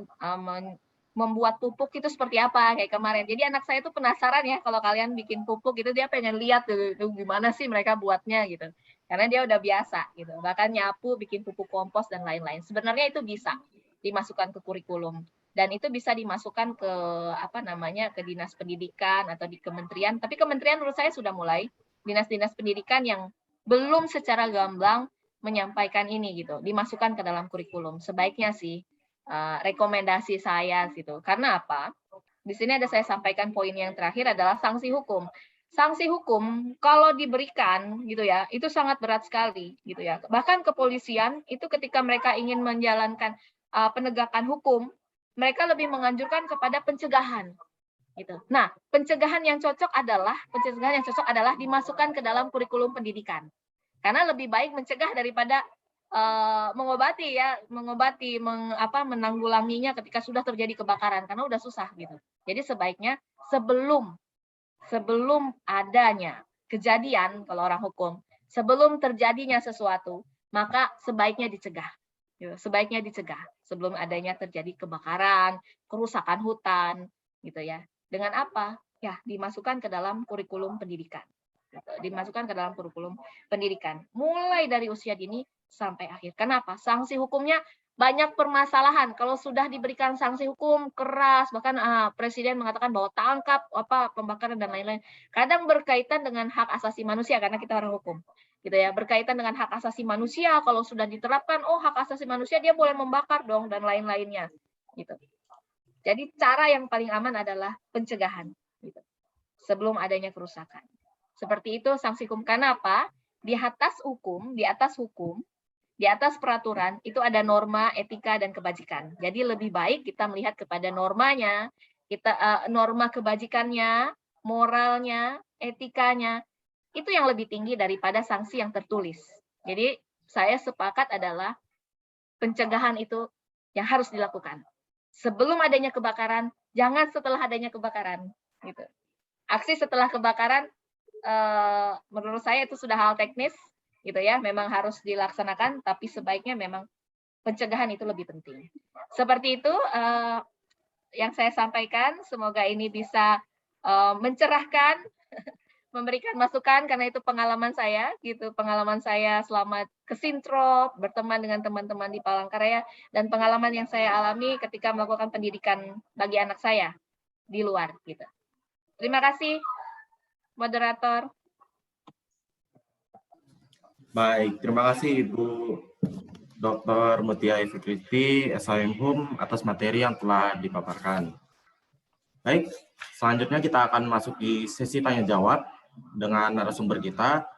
membuat pupuk itu seperti apa kayak kemarin. Jadi anak saya tuh penasaran ya kalau kalian bikin pupuk itu dia pengen lihat tuh gimana sih mereka buatnya gitu. Karena dia udah biasa gitu. Bahkan nyapu, bikin pupuk kompos dan lain-lain. Sebenarnya itu bisa dimasukkan ke kurikulum dan itu bisa dimasukkan ke ke dinas pendidikan atau di kementerian. Tapi kementerian menurut saya sudah mulai dinas-dinas pendidikan yang belum secara gamblang menyampaikan ini gitu, dimasukkan ke dalam kurikulum. Sebaiknya sih rekomendasi saya gitu. Karena apa? Di sini ada saya sampaikan poin yang terakhir adalah sanksi hukum. Sanksi hukum kalau diberikan gitu ya, itu sangat berat sekali gitu ya. Bahkan kepolisian itu ketika mereka ingin menjalankan penegakan hukum, mereka lebih menganjurkan kepada pencegahan gitu. Nah, pencegahan yang cocok adalah dimasukkan ke dalam kurikulum pendidikan. Karena lebih baik mencegah daripada menanggulanginya ketika sudah terjadi kebakaran karena udah susah gitu. Jadi sebaiknya sebelum adanya kejadian kalau orang hukum, sebelum terjadinya sesuatu, maka sebaiknya dicegah. Sebaiknya dicegah sebelum adanya terjadi kebakaran, kerusakan hutan, gitu ya. Dengan apa? Ya, dimasukkan ke dalam kurikulum pendidikan. Dimasukkan ke dalam kurikulum pendidikan. Mulai dari usia dini sampai akhir. Kenapa? Sanksi hukumnya banyak permasalahan. Kalau sudah diberikan sanksi hukum keras, bahkan presiden mengatakan bahwa tangkap pembakaran dan lain-lain. Kadang berkaitan dengan hak asasi manusia karena kita orang hukum. Gitu ya, berkaitan dengan hak asasi manusia, kalau sudah diterapkan, hak asasi manusia dia boleh membakar dong dan lain-lainnya, gitu. Jadi cara yang paling aman adalah pencegahan, gitu. Sebelum adanya kerusakan. Seperti itu sanksi hukum. Karena apa? Di atas hukum, di atas peraturan itu ada norma, etika dan kebajikan. Jadi lebih baik kita melihat kepada normanya, norma kebajikannya, moralnya, etikanya. Itu yang lebih tinggi daripada sanksi yang tertulis. Jadi saya sepakat adalah pencegahan itu yang harus dilakukan. Sebelum adanya kebakaran, jangan setelah adanya kebakaran. Gitu. Aksi setelah kebakaran, menurut saya itu sudah hal teknis, gitu ya. Memang harus dilaksanakan, tapi sebaiknya memang pencegahan itu lebih penting. Seperti itu yang saya sampaikan. Semoga ini bisa mencerahkan. Memberikan masukan karena itu pengalaman saya selama ke Sintrop, berteman dengan teman-teman di Palangkaraya dan pengalaman yang saya alami ketika melakukan pendidikan bagi anak saya di luar gitu. Terima kasih moderator. Baik, terima kasih Ibu Dr. Mutia Fikristi, SHM Hum atas materi yang telah dipaparkan. Baik, selanjutnya kita akan masuk di sesi tanya jawab dengan narasumber kita.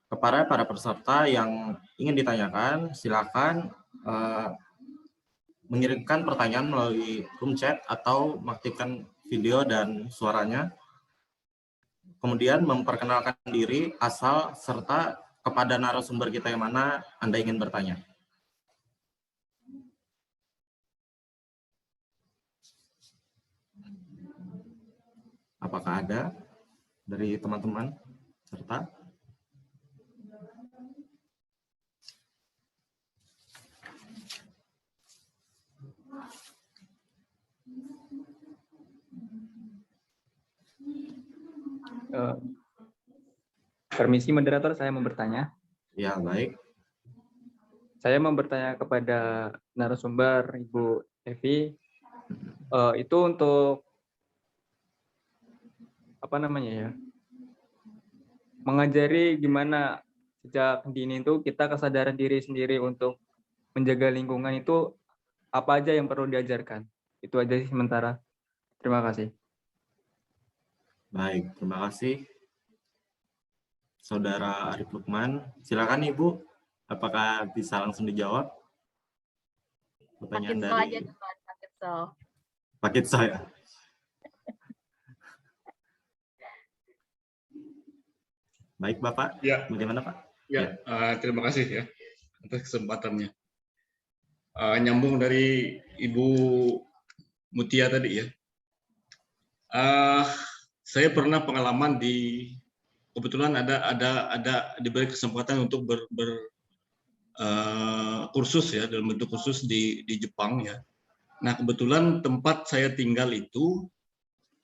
Kepada para peserta yang ingin ditanyakan, silakan mengirimkan pertanyaan melalui room chat atau mengaktifkan video dan suaranya. Kemudian memperkenalkan diri, asal, serta kepada narasumber kita yang mana Anda ingin bertanya. Apakah ada dari teman-teman serta? Permisi moderator, saya mau bertanya. Ya, baik. Saya mau bertanya kepada narasumber Ibu Evi, itu untuk apa namanya ya? mengajari gimana sejak dini itu kita kesadaran diri sendiri untuk menjaga lingkungan itu apa aja yang perlu diajarkan. Itu aja sih sementara. Terima kasih. Baik, terima kasih. Saudara Arif Lukman, silakan Ibu. Apakah bisa langsung dijawab? Pertanyaan Pakitsel dari aja Tuan, Pakitsel. Pak Kitsa ya. Baik Bapak, Ya, bagaimana Pak? ya, terima kasih ya atas kesempatannya. Nyambung dari Ibu Mutia tadi ya. Saya pernah pengalaman kebetulan ada diberi kesempatan untuk kursus ya, dalam bentuk kursus di Jepang ya. Nah, kebetulan tempat saya tinggal itu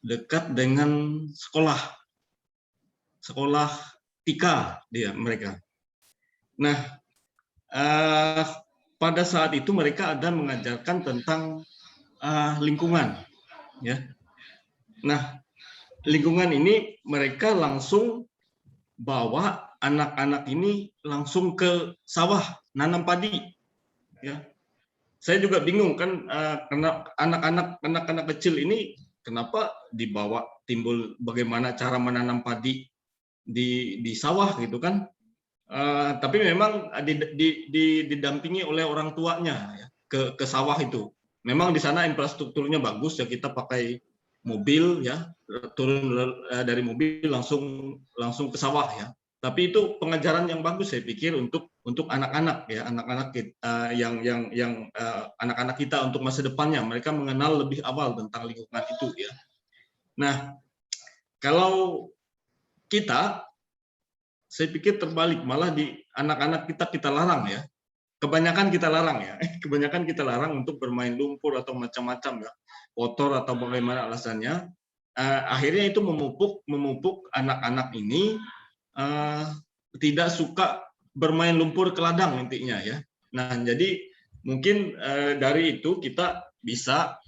dekat dengan sekolah TIKA mereka. Nah, pada saat itu mereka ada mengajarkan tentang lingkungan ya. Nah, lingkungan ini mereka langsung bawa anak-anak ini langsung ke sawah nanam padi ya. Saya juga bingung kan, karena anak-anak kecil ini kenapa dibawa timbul bagaimana cara menanam padi di sawah gitu kan. Tapi memang didampingi oleh orang tuanya ya, ke sawah itu. Memang di sana infrastrukturnya bagus ya, kita pakai mobil ya, turun dari mobil langsung ke sawah ya. Tapi itu pengajaran yang bagus saya pikir untuk anak-anak ya, anak-anak anak-anak kita untuk masa depannya, mereka mengenal lebih awal tentang lingkungan itu ya. Nah, kalau kita, saya pikir terbalik, malah di anak-anak kita larang ya. Kebanyakan kita larang ya. Kebanyakan kita larang untuk bermain lumpur atau macam-macam ya. Kotor atau bagaimana alasannya. Akhirnya itu memupuk anak-anak ini tidak suka bermain lumpur ke ladang intinya ya. Nah, jadi mungkin dari itu kita bisa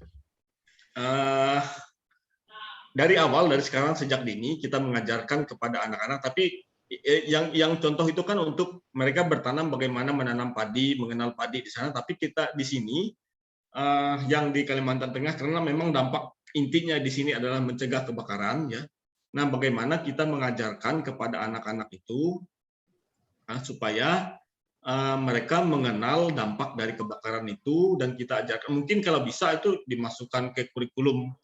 dari awal, dari sekarang sejak dini kita mengajarkan kepada anak-anak. Tapi yang contoh itu kan untuk mereka bertanam, bagaimana menanam padi, mengenal padi di sana. Tapi kita di sini yang di Kalimantan Tengah, karena memang dampak intinya di sini adalah mencegah kebakaran ya. Nah, bagaimana kita mengajarkan kepada anak-anak itu supaya mereka mengenal dampak dari kebakaran itu, dan kita ajarkan, mungkin kalau bisa itu dimasukkan ke kurikulum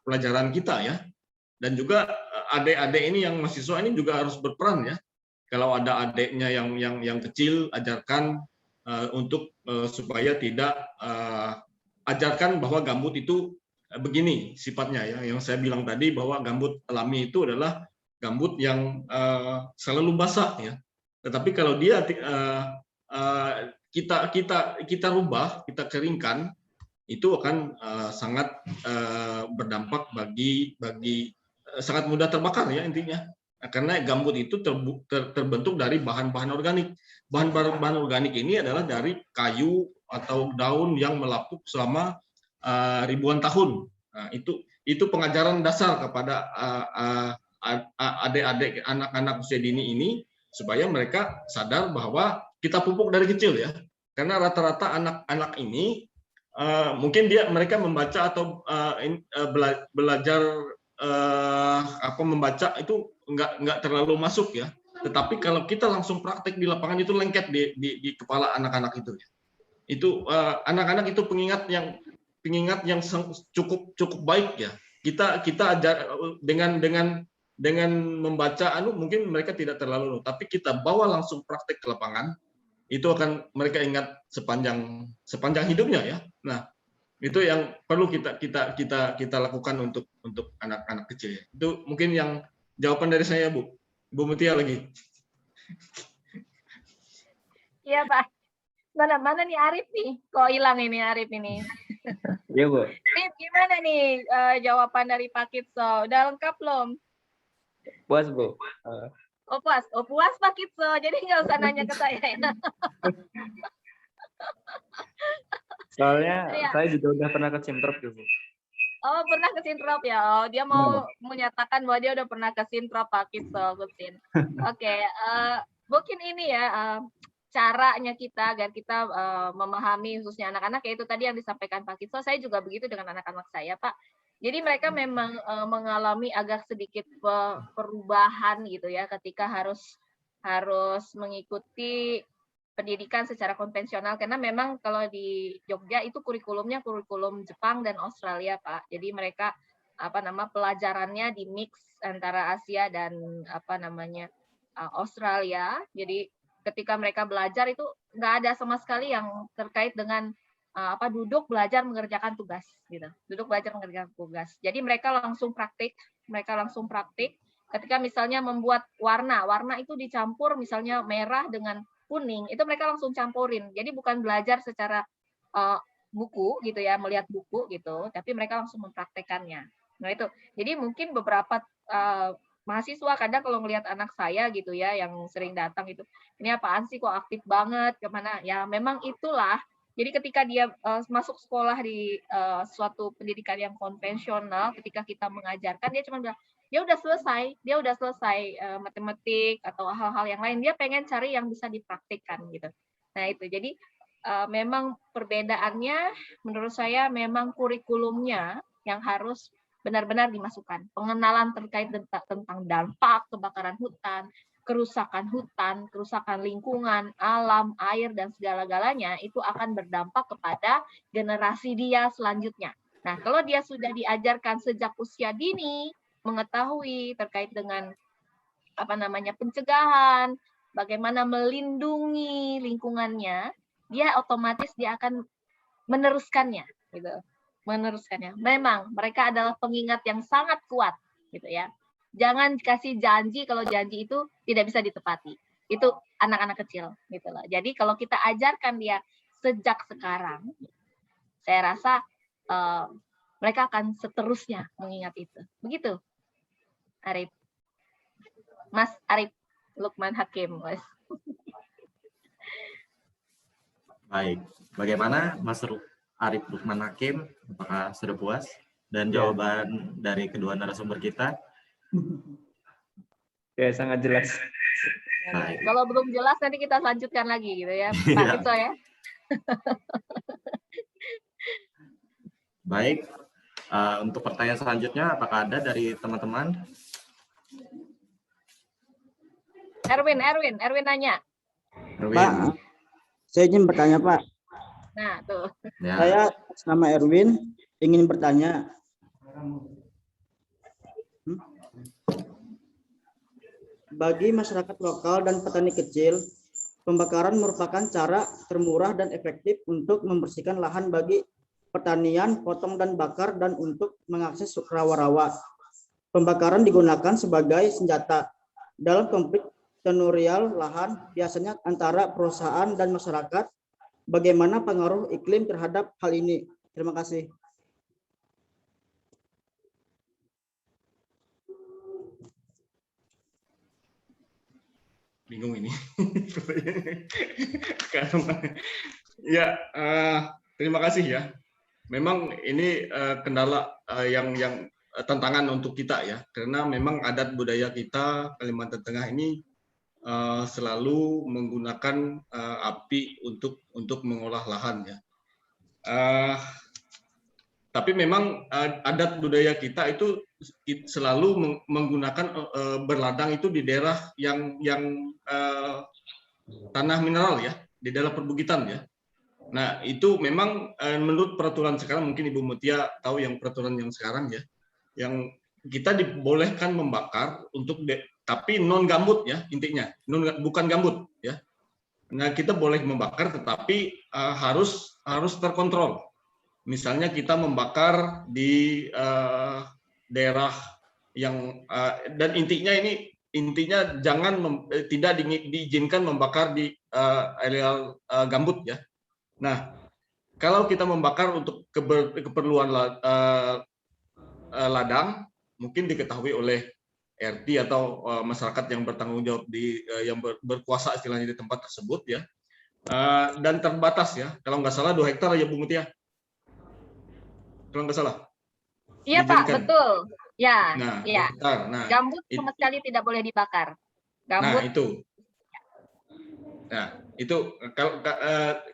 pelajaran kita ya. Dan juga adik-adik ini yang mahasiswa ini juga harus berperan ya. Kalau ada adiknya yang kecil, ajarkan untuk supaya tidak ajarkan bahwa gambut itu begini sifatnya ya. Yang saya bilang tadi bahwa gambut alami itu adalah gambut yang selalu basah ya. Tetapi kalau dia kita rubah, kita keringkan, itu akan sangat berdampak bagi sangat mudah terbakar ya intinya. Nah, karena gambut itu terbentuk dari bahan-bahan organik. Bahan-bahan organik ini adalah dari kayu atau daun yang melapuk selama ribuan tahun. Nah, itu pengajaran dasar kepada adik-adik anak-anak usia dini ini, supaya mereka sadar bahwa kita pupuk dari kecil ya. Karena rata-rata anak-anak ini mungkin mereka membaca atau belajar membaca itu nggak terlalu masuk ya. Tetapi kalau kita langsung praktek di lapangan, itu lengket di kepala anak-anak itu. Itu anak-anak itu pengingat yang cukup baik ya. Kita ajar dengan membaca mungkin mereka tidak terlalu, tapi kita bawa langsung praktek ke lapangan, itu akan mereka ingat sepanjang hidupnya ya. Nah, itu yang perlu kita lakukan untuk anak-anak kecil ya. Itu mungkin yang jawaban dari saya, Bu Mutia lagi. Iya Pak. Mana nih Arif nih? Kok hilang ini Arif ini? Iya Bu. Arif, gimana nih jawaban dari Pak Kitso? Udah lengkap belum? Puas Bu. Oh puas Pak Kitso. Jadi nggak usah nanya ke saya ya. Soalnya saya juga udah pernah ke Cimtrop dulu. Oh, pernah ke Sintrop ya? Oh, dia mau menyatakan bahwa dia udah pernah ke Sintrop, Pak Kitso, Gutin. Oke, mungkin ini ya, caranya kita agar kita memahami khususnya anak-anak, yaitu tadi yang disampaikan Pak Kitso, saya juga begitu dengan anak-anak saya, Pak. Jadi mereka memang mengalami agak sedikit perubahan gitu ya, ketika harus mengikuti pendidikan secara konvensional, karena memang kalau di Jogja itu kurikulumnya kurikulum Jepang dan Australia, Pak. Jadi mereka pelajarannya di mix antara Asia dan Australia. Jadi ketika mereka belajar itu nggak ada sama sekali yang terkait dengan duduk belajar mengerjakan tugas gitu. Duduk belajar mengerjakan tugas. Jadi mereka langsung praktik, ketika misalnya membuat warna itu dicampur misalnya merah dengan kuning, itu mereka langsung campurin. Jadi bukan belajar secara buku gitu ya, melihat buku gitu, tapi mereka langsung mempraktekannya. Nah itu. Jadi mungkin beberapa mahasiswa kadang kalau melihat anak saya gitu ya, yang sering datang itu, ini apaan sih kok aktif banget, kemana? Ya memang itulah. Jadi ketika dia masuk sekolah di suatu pendidikan yang konvensional, ketika kita mengajarkan, dia cuma bilang, dia udah selesai matematik atau hal-hal yang lain, dia pengen cari yang bisa dipraktikkan gitu. Nah itu, jadi memang perbedaannya menurut saya memang kurikulumnya yang harus benar-benar dimasukkan. Pengenalan terkait tentang dampak kebakaran hutan, kerusakan lingkungan, alam, air, dan segala-galanya itu akan berdampak kepada generasi dia selanjutnya. Nah, kalau dia sudah diajarkan sejak usia dini, mengetahui terkait dengan pencegahan, bagaimana melindungi lingkungannya, dia otomatis dia akan meneruskannya, gitu. Meneruskannya. Memang mereka adalah pengingat yang sangat kuat, gitu ya. Jangan kasih janji kalau janji itu tidak bisa ditepati. Itu anak-anak kecil, gitu loh. Jadi kalau kita ajarkan dia sejak sekarang, saya rasa mereka akan seterusnya mengingat itu. Begitu, Arif. Mas Arif Lukman Hakim, Mas. Baik, bagaimana Mas Arif Lukman Hakim? Apakah sudah puas? Dan jawaban dari kedua narasumber kita? Ya, sangat jelas. Baik. Kalau belum jelas nanti kita lanjutkan lagi gitu ya, Pak Kitso ya. Baik, untuk pertanyaan selanjutnya, apakah ada dari teman-teman? Erwin nanya. Erwin. Pak, saya izin bertanya, Pak. Nah, tuh. Ya. Saya nama Erwin, ingin bertanya. Bagi masyarakat lokal dan petani kecil, pembakaran merupakan cara termurah dan efektif untuk membersihkan lahan bagi pertanian, potong dan bakar, dan untuk mengakses rawa-rawa. Pembakaran digunakan sebagai senjata dalam konflik tenurial lahan, biasanya antara perusahaan dan masyarakat. Bagaimana pengaruh iklim terhadap hal ini? Terima kasih. Bingung ini. Ya, terima kasih ya. Memang ini kendala yang tantangan untuk kita ya, karena memang adat budaya kita Kalimantan Tengah ini selalu menggunakan api untuk mengolah lahan ya. Tapi memang adat budaya kita itu selalu menggunakan berladang itu di daerah yang tanah mineral ya, di daerah perbukitan ya. Nah itu memang menurut peraturan sekarang, mungkin Ibu Mutia tahu yang peraturan yang sekarang ya, yang kita dibolehkan membakar tapi non gambut ya, intinya bukan gambut ya. Nah kita boleh membakar tetapi harus terkontrol. Misalnya kita membakar di daerah yang dan intinya jangan tidak diizinkan membakar di areal gambut ya. Nah kalau kita membakar untuk keperluan ladang, mungkin diketahui oleh RT atau masyarakat yang bertanggung jawab yang berkuasa istilahnya di tempat tersebut ya, dan terbatas ya, kalau nggak salah 2 hektar ya Bu Mutia, kalau nggak salah. Iya Pak, diizinkan. betul. Ya, Nah, ya. bentar. Nah, Gambut it- sama sekali tidak boleh dibakar. nah Gambut, itu. Nah, itu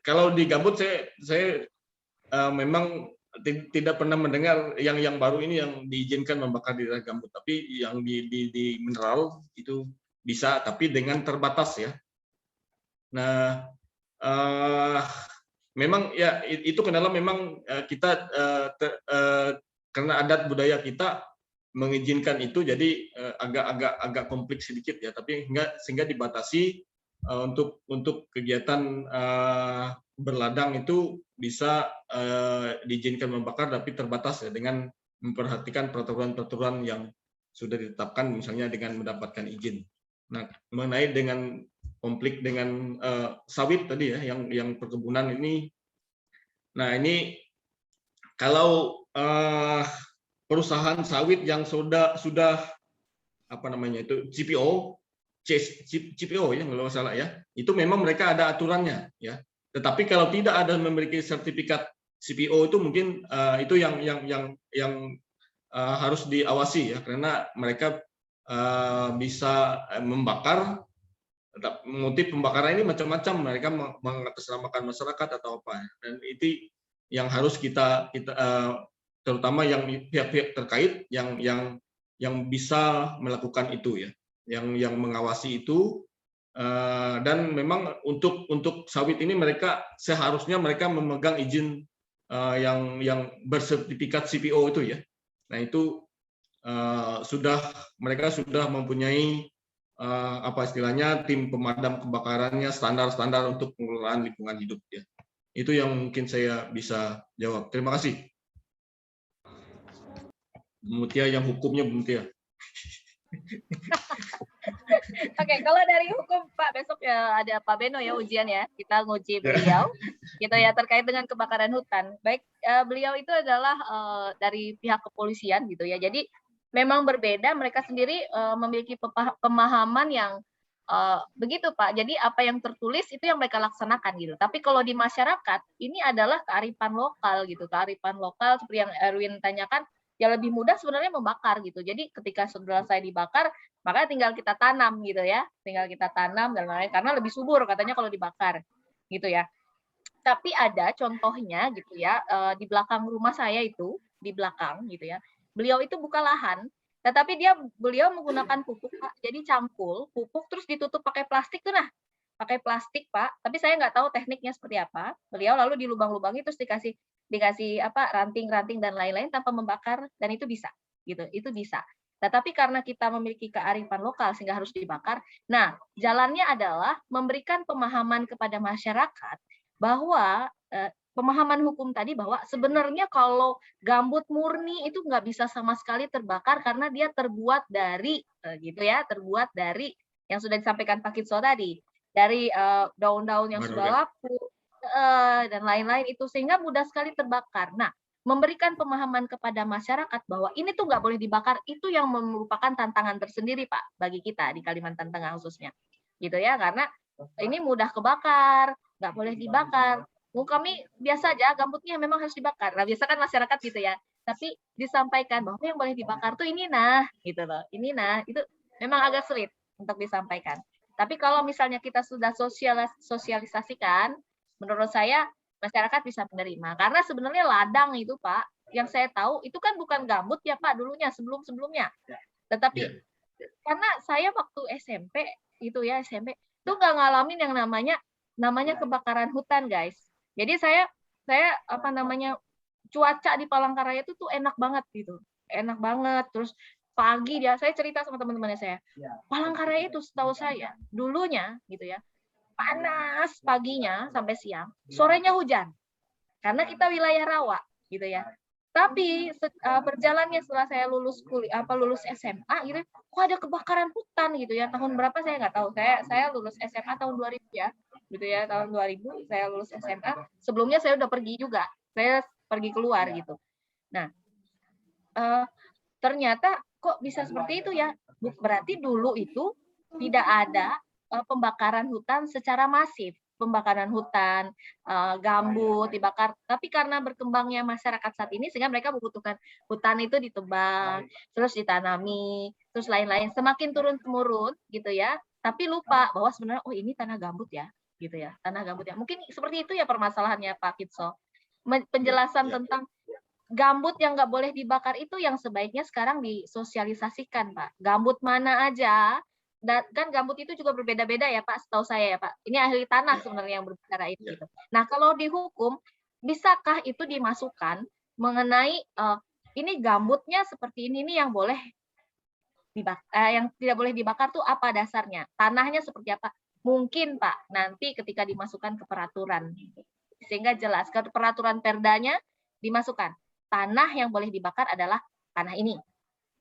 kalau di gambut saya memang tidak pernah mendengar yang baru ini yang diizinkan membakar di daerah gambut, tapi yang di mineral itu bisa, tapi dengan terbatas ya. Nah, memang ya itu kendala memang kita karena adat budaya kita mengizinkan itu, jadi agak kompleks sedikit ya, tapi sehingga dibatasi untuk kegiatan berladang itu bisa diizinkan membakar, tapi terbatas ya, dengan memperhatikan peraturan-peraturan yang sudah ditetapkan, misalnya dengan mendapatkan izin. Nah, mengenai dengan konflik dengan sawit tadi ya, yang perkebunan ini. Nah, ini kalau perusahaan sawit yang sudah apa namanya itu CPO ya kalau nggak salah ya, itu memang mereka ada aturannya ya. Tetapi kalau tidak ada memiliki sertifikat CPO itu mungkin itu yang harus diawasi ya, karena mereka bisa membakar. Motif pembakaran ini macam-macam, mereka mengatasnamakan masyarakat atau apa, dan itu yang harus kita terutama yang pihak-pihak terkait yang bisa melakukan itu ya, yang mengawasi itu. Dan memang untuk sawit ini seharusnya mereka memegang izin yang bersertifikat CPO itu ya. Nah, itu mereka sudah mempunyai apa istilahnya, tim pemadam kebakarannya, standar-standar untuk pengelolaan lingkungan hidup ya. Itu yang mungkin saya bisa jawab. Terima kasih. Bu Mutia yang hukumnya, Bu Mutia. Oke, kalau dari hukum Pak, besok ya ada Pak Beno ya ujian ya, kita nguji beliau gitu ya terkait dengan kebakaran hutan. Baik, beliau itu adalah dari pihak kepolisian gitu ya, jadi memang berbeda, mereka sendiri memiliki pemahaman yang begitu Pak, jadi apa yang tertulis itu yang mereka laksanakan gitu. Tapi kalau di masyarakat ini adalah kearifan lokal gitu, kearifan lokal seperti yang Erwin tanyakan, ya lebih mudah sebenarnya membakar gitu. Jadi ketika setelah saya dibakar, maka tinggal kita tanam gitu ya, tinggal kita tanam dan lain-lain, karena lebih subur katanya kalau dibakar gitu ya. Tapi ada contohnya gitu ya, di belakang rumah saya itu, di belakang gitu ya, beliau itu buka lahan, tetapi beliau menggunakan pupuk Pak, jadi cangkul pupuk terus ditutup pakai plastik tuh, nah pakai plastik Pak, tapi saya nggak tahu tekniknya seperti apa. Beliau lalu dilubang-lubangi terus dikasih apa, ranting-ranting dan lain-lain tanpa membakar, dan itu bisa gitu, itu bisa. Tetapi karena kita memiliki kearifan lokal sehingga harus dibakar. Nah, jalannya adalah memberikan pemahaman kepada masyarakat bahwa pemahaman hukum tadi bahwa sebenarnya kalau gambut murni itu nggak bisa sama sekali terbakar karena dia terbuat dari gitu ya, terbuat dari yang sudah disampaikan Pak Kitso tadi, dari daun-daun yang sudah laku dan lain-lain itu, sehingga mudah sekali terbakar. Nah, memberikan pemahaman kepada masyarakat bahwa ini tuh nggak boleh dibakar, itu yang merupakan tantangan tersendiri Pak bagi kita di Kalimantan Tengah khususnya, gitu ya, karena ini mudah kebakar, nggak boleh dibakar. Kami biasa aja gambutnya memang harus dibakar. Nah, biasa kan masyarakat gitu ya. Tapi disampaikan bahwa yang boleh dibakar tuh ini nah, gitu loh. Ini nah, itu memang agak sulit untuk disampaikan. Tapi kalau misalnya kita sudah sosialisasikan, menurut saya masyarakat bisa menerima. Karena sebenarnya ladang itu Pak, yang saya tahu itu kan bukan gambut ya Pak dulunya, sebelum-sebelumnya. Tetapi karena saya waktu SMP itu ya, SMP itu nggak ngalamin yang namanya kebakaran hutan guys. Jadi saya apa namanya, cuaca di Palangkaraya itu tuh enak banget gitu, enak banget. Terus pagi dia, saya cerita sama teman-teman saya, Palangkaraya itu setahu saya dulunya gitu ya, panas paginya sampai siang, sorenya hujan, karena kita wilayah rawa gitu ya. Tapi berjalannya setelah saya lulus SMA gitu, kok ada kebakaran hutan gitu ya. Tahun berapa saya nggak tahu. Saya lulus SMA tahun 2000 ya. Gitu ya, tahun 2000 saya lulus SMA. Sebelumnya saya udah pergi juga. Saya pergi keluar gitu. Nah, ternyata kok bisa seperti itu ya. Berarti dulu itu tidak ada pembakaran hutan secara masif. pembakaran hutan, gambut dibakar. Tapi karena berkembangnya masyarakat saat ini, sehingga mereka membutuhkan hutan itu ditebang, terus ditanami, terus lain-lain. Semakin turun-temurun gitu ya, tapi lupa bahwa sebenarnya oh ini tanah gambut ya, gitu ya, tanah gambut ya. Mungkin seperti itu ya permasalahannya Pak Kitso. Penjelasan tentang gambut yang nggak boleh dibakar itu yang sebaiknya sekarang disosialisasikan, Pak. Gambut mana aja, kan gambut itu juga berbeda-beda ya, Pak, setahu saya ya, Pak. Ini ahli tanah sebenarnya yang berbicara itu. Gitu. Nah, kalau dihukum, bisakah itu dimasukkan mengenai ini gambutnya seperti ini nih yang boleh yang tidak boleh dibakar tuh apa dasarnya? Tanahnya seperti apa? Mungkin, Pak, nanti ketika dimasukkan ke peraturan. Sehingga jelas, ke peraturan perdanya dimasukkan. Tanah yang boleh dibakar adalah tanah ini.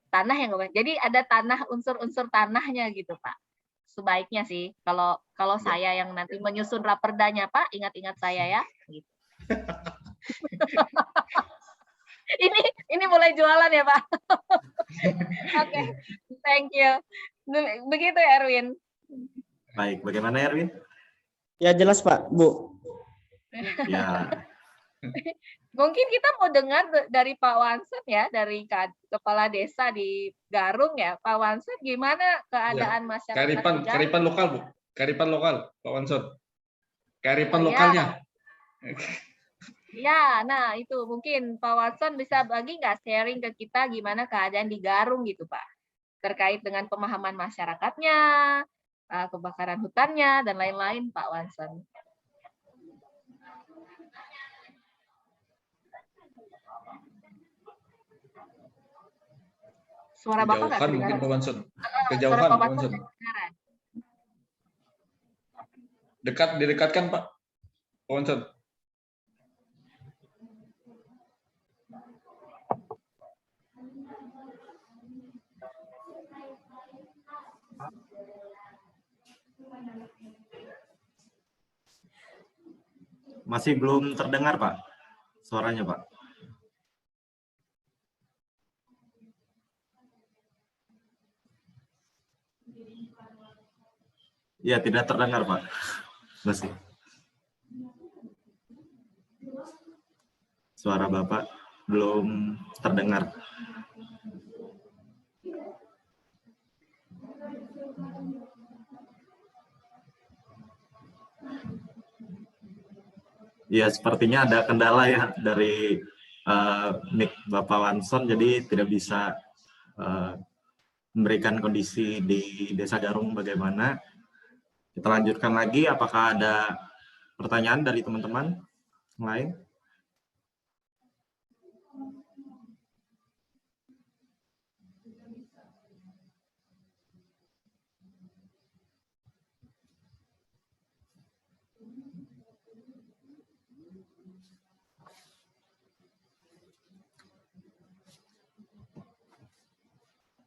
Tanah yang boleh. Jadi ada tanah, unsur-unsur tanahnya gitu, Pak. Sebaiknya sih, kalau saya yang nanti menyusun raperdanya, Pak, ingat-ingat saya ya. Gitu. ini mulai jualan ya, Pak. Oke, thank you. Begitu ya, Erwin. Baik, bagaimana Erwin? Ya jelas Pak, Bu. Ya. Mungkin kita mau dengar dari Pak Wansen ya, dari Kepala Desa di Garung ya. Pak Wansen, gimana keadaan masyarakat? Kearifan lokal, Bu. Kearifan lokal, Pak Wansen. Kearifan Ya. lokalnya. Ya, nah itu mungkin Pak Watson bisa bagi nggak sharing ke kita gimana keadaan di Garung gitu Pak, terkait dengan pemahaman masyarakatnya, kebakaran hutannya dan lain-lain Pak Watson. Suara Bapak nggak Kejauhan mungkin Pak kedengaran. Wansen. Suara Kejauhan Pak Pak Watson Wansen. nggak kedengaran. Didekatkan Pak Wansen. Masih belum terdengar, Pak. Suaranya, Pak. Ya, tidak terdengar, Pak. Masih. Suara Bapak belum terdengar. Ya, sepertinya ada kendala ya dari mic Bapak Wanson, jadi tidak bisa memberikan kondisi di Desa Garung bagaimana. Kita lanjutkan lagi, apakah ada pertanyaan dari teman-teman lain?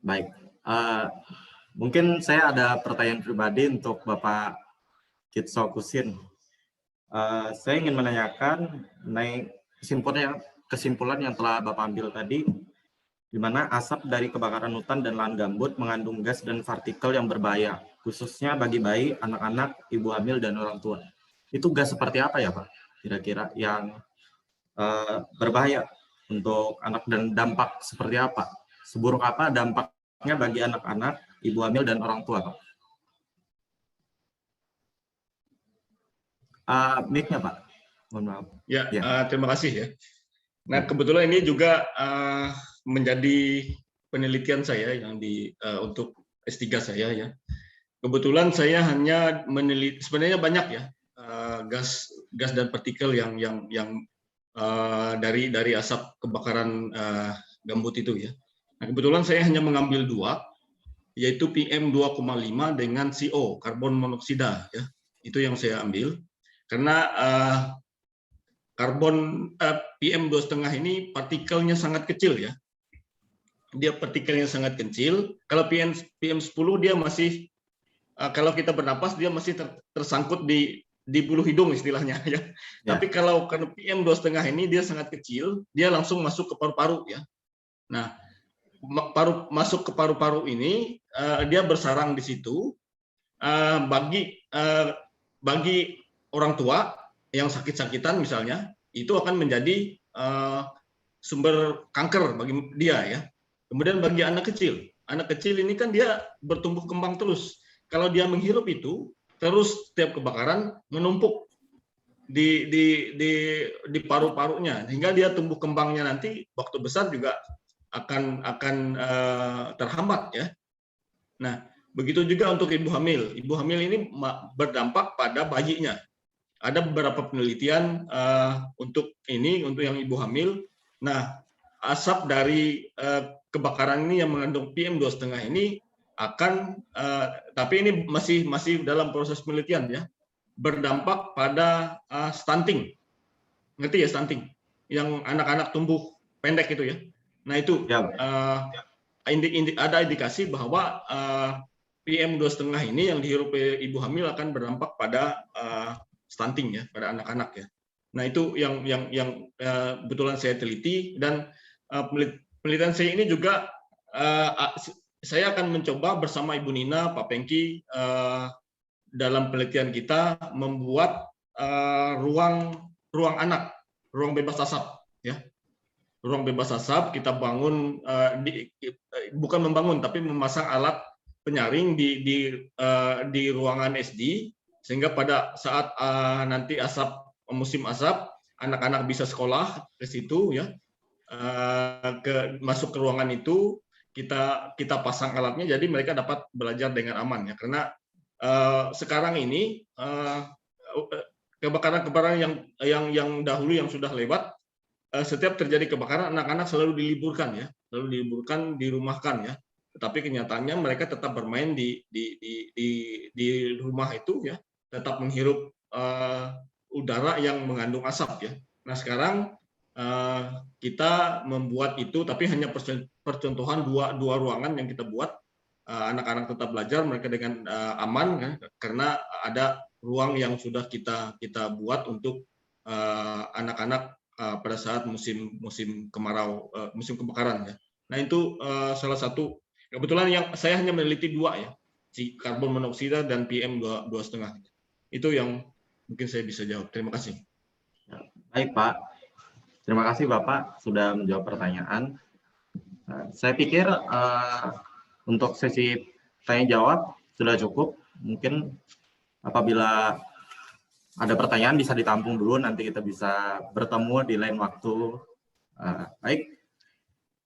Baik, mungkin saya ada pertanyaan pribadi untuk Bapak Kitso Kusin. Saya ingin menanyakan mengenai kesimpulan yang telah Bapak ambil tadi, di mana asap dari kebakaran hutan dan lahan gambut mengandung gas dan partikel yang berbahaya, khususnya bagi bayi, anak-anak, ibu hamil, dan orang tua. Itu gas seperti apa ya Pak, kira-kira yang berbahaya untuk anak dan dampak seperti apa? Seburuk apa dampaknya bagi anak-anak, ibu hamil, dan orang tua, Pak? Mic-nya, Pak. Mohon maaf. Ya, terima kasih ya. Nah, kebetulan ini juga menjadi penelitian saya yang untuk S3 saya ya. Kebetulan saya hanya meneliti, sebenarnya banyak ya gas dan partikel yang dari asap kebakaran gambut itu ya. Nah, kebetulan saya hanya mengambil dua, yaitu PM2,5 dengan CO, karbon monoksida ya. Itu yang saya ambil. Karena PM2,5 ini partikelnya sangat kecil ya. Dia partikelnya sangat kecil. Kalau PM10 dia masih kalau kita bernapas dia masih tersangkut di bulu hidung istilahnya ya. Tapi kalau PM2,5 ini dia sangat kecil, dia langsung masuk ke paru-paru ya. Nah, masuk ke paru-paru ini dia bersarang di situ. Bagi orang tua yang sakit-sakitan misalnya, itu akan menjadi sumber kanker bagi dia ya. Kemudian bagi anak kecil ini kan dia bertumbuh kembang terus. Kalau dia menghirup itu, terus setiap kebakaran menumpuk di paru-parunya, sehingga dia tumbuh kembangnya nanti waktu besar juga akan terhambat ya. Nah, begitu juga untuk ibu hamil. Ibu hamil ini berdampak pada bayinya. Ada beberapa penelitian untuk yang ibu hamil. Nah, asap dari kebakaran ini yang mengandung PM 2,5 ini akan, tapi ini masih dalam proses penelitian ya, berdampak pada stunting. Ngerti ya stunting? Yang anak-anak tumbuh pendek itu ya. Nah itu Ya. ada indikasi bahwa PM 2,5 ini yang dihirup ibu hamil akan berdampak pada stunting ya, pada anak-anak ya. Nah itu yang kebetulan saya teliti, dan penelitian saya ini juga saya akan mencoba bersama Ibu Nina, Pak Pengki, dalam penelitian kita membuat ruang anak, ruang bebas asap ya. Ruang bebas asap kita bangun, bukan membangun tapi memasang alat penyaring di ruangan SD, sehingga pada saat nanti musim asap, anak-anak bisa sekolah ke situ ya, masuk ke ruangan itu, kita pasang alatnya, jadi mereka dapat belajar dengan aman ya. Karena sekarang ini kebakaran yang dahulu yang sudah lewat, setiap terjadi kebakaran anak-anak selalu diliburkan ya, dirumahkan ya. Tetapi kenyataannya mereka tetap bermain di rumah itu ya, tetap menghirup udara yang mengandung asap ya. Nah sekarang kita membuat itu, tapi hanya percontohan dua ruangan yang kita buat. Anak-anak tetap belajar mereka dengan aman ya, karena ada ruang yang sudah kita buat untuk anak-anak pada saat musim kemarau, musim kebakaran ya. Nah itu salah satu, kebetulan yang saya hanya meneliti 2 ya, si karbon monoksida dan PM 2,5. Itu yang mungkin saya bisa jawab. Terima kasih. Baik Pak, terima kasih Bapak sudah menjawab pertanyaan. Saya pikir untuk sesi tanya jawab sudah cukup. Mungkin apabila ada pertanyaan bisa ditampung dulu, nanti kita bisa bertemu di lain waktu. Baik,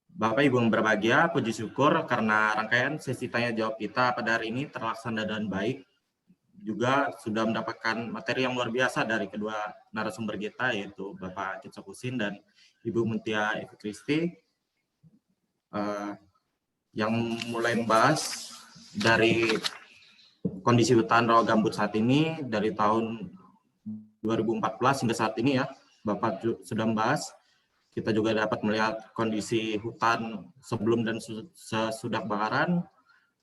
Bapak Ibu yang berbahagia, puji syukur karena rangkaian sesi tanya jawab kita pada hari ini terlaksana dan baik. Juga sudah mendapatkan materi yang luar biasa dari kedua narasumber kita, yaitu Bapak Kitso Kusin dan Ibu Muntia Evi Kristi, yang mulai membahas dari kondisi hutan rawa gambut saat ini dari tahun 2014 hingga saat ini ya, Bapak sudah membahas. Kita juga dapat melihat kondisi hutan sebelum dan sesudah kebakaran.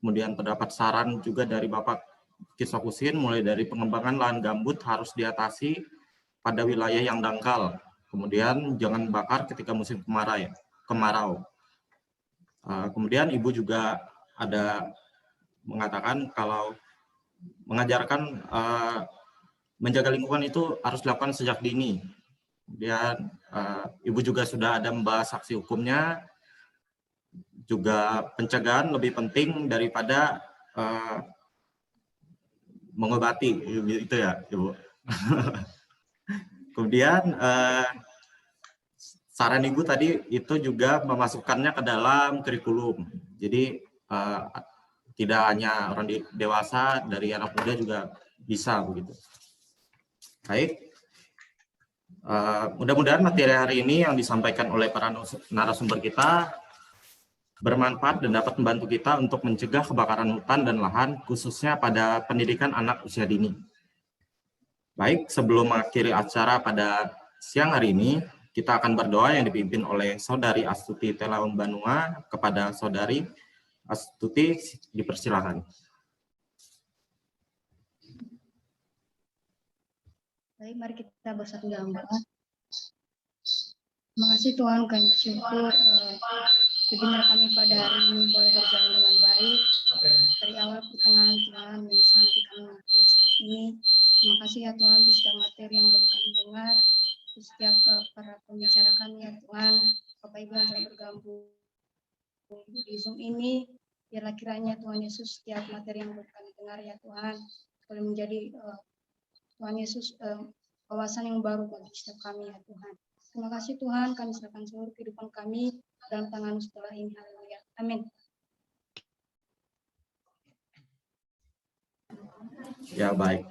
Kemudian terdapat saran juga dari Bapak Kitso Kusin, mulai dari pengembangan lahan gambut harus diatasi pada wilayah yang dangkal. Kemudian jangan bakar ketika musim kemarau. Kemudian Ibu juga ada mengatakan kalau mengajarkan menjaga lingkungan itu harus dilakukan sejak dini. Kemudian Ibu juga sudah ada membahas sanksi hukumnya, juga pencegahan lebih penting daripada mengobati, itu ya Ibu. Kemudian saran Ibu tadi itu juga memasukkannya ke dalam kurikulum. Jadi tidak hanya orang dewasa, dari anak muda juga bisa begitu. Baik, mudah-mudahan materi hari ini yang disampaikan oleh para narasumber kita bermanfaat dan dapat membantu kita untuk mencegah kebakaran hutan dan lahan, khususnya pada pendidikan anak usia dini. Baik, sebelum mengakhiri acara pada siang hari ini, kita akan berdoa yang dipimpin oleh Saudari Astuti Telaum Banua. Kepada Saudari Astuti, dipersilakan. Baik, mari kita bersatu dalam doa. Terima kasih Tuhan, kami bersyukur segenap kami pada hari ini boleh berjalan dengan baik. Dari awal pertengahan Tuhan, dan sampai kami mengakhiri saat ini. Terima kasih ya Tuhan, untuk sudah ini. Biarlah kiranya Tuhan Yesus setiap materi yang kami dengar ya Tuhan, boleh menjadi Tuhan Yesus wawasan yang baru bagi setiap kami ya Tuhan. Terima kasih Tuhan, kami serahkan seluruh kehidupan kami dalam tangan setelah ini. Haleluya. Amin. Ya, baik.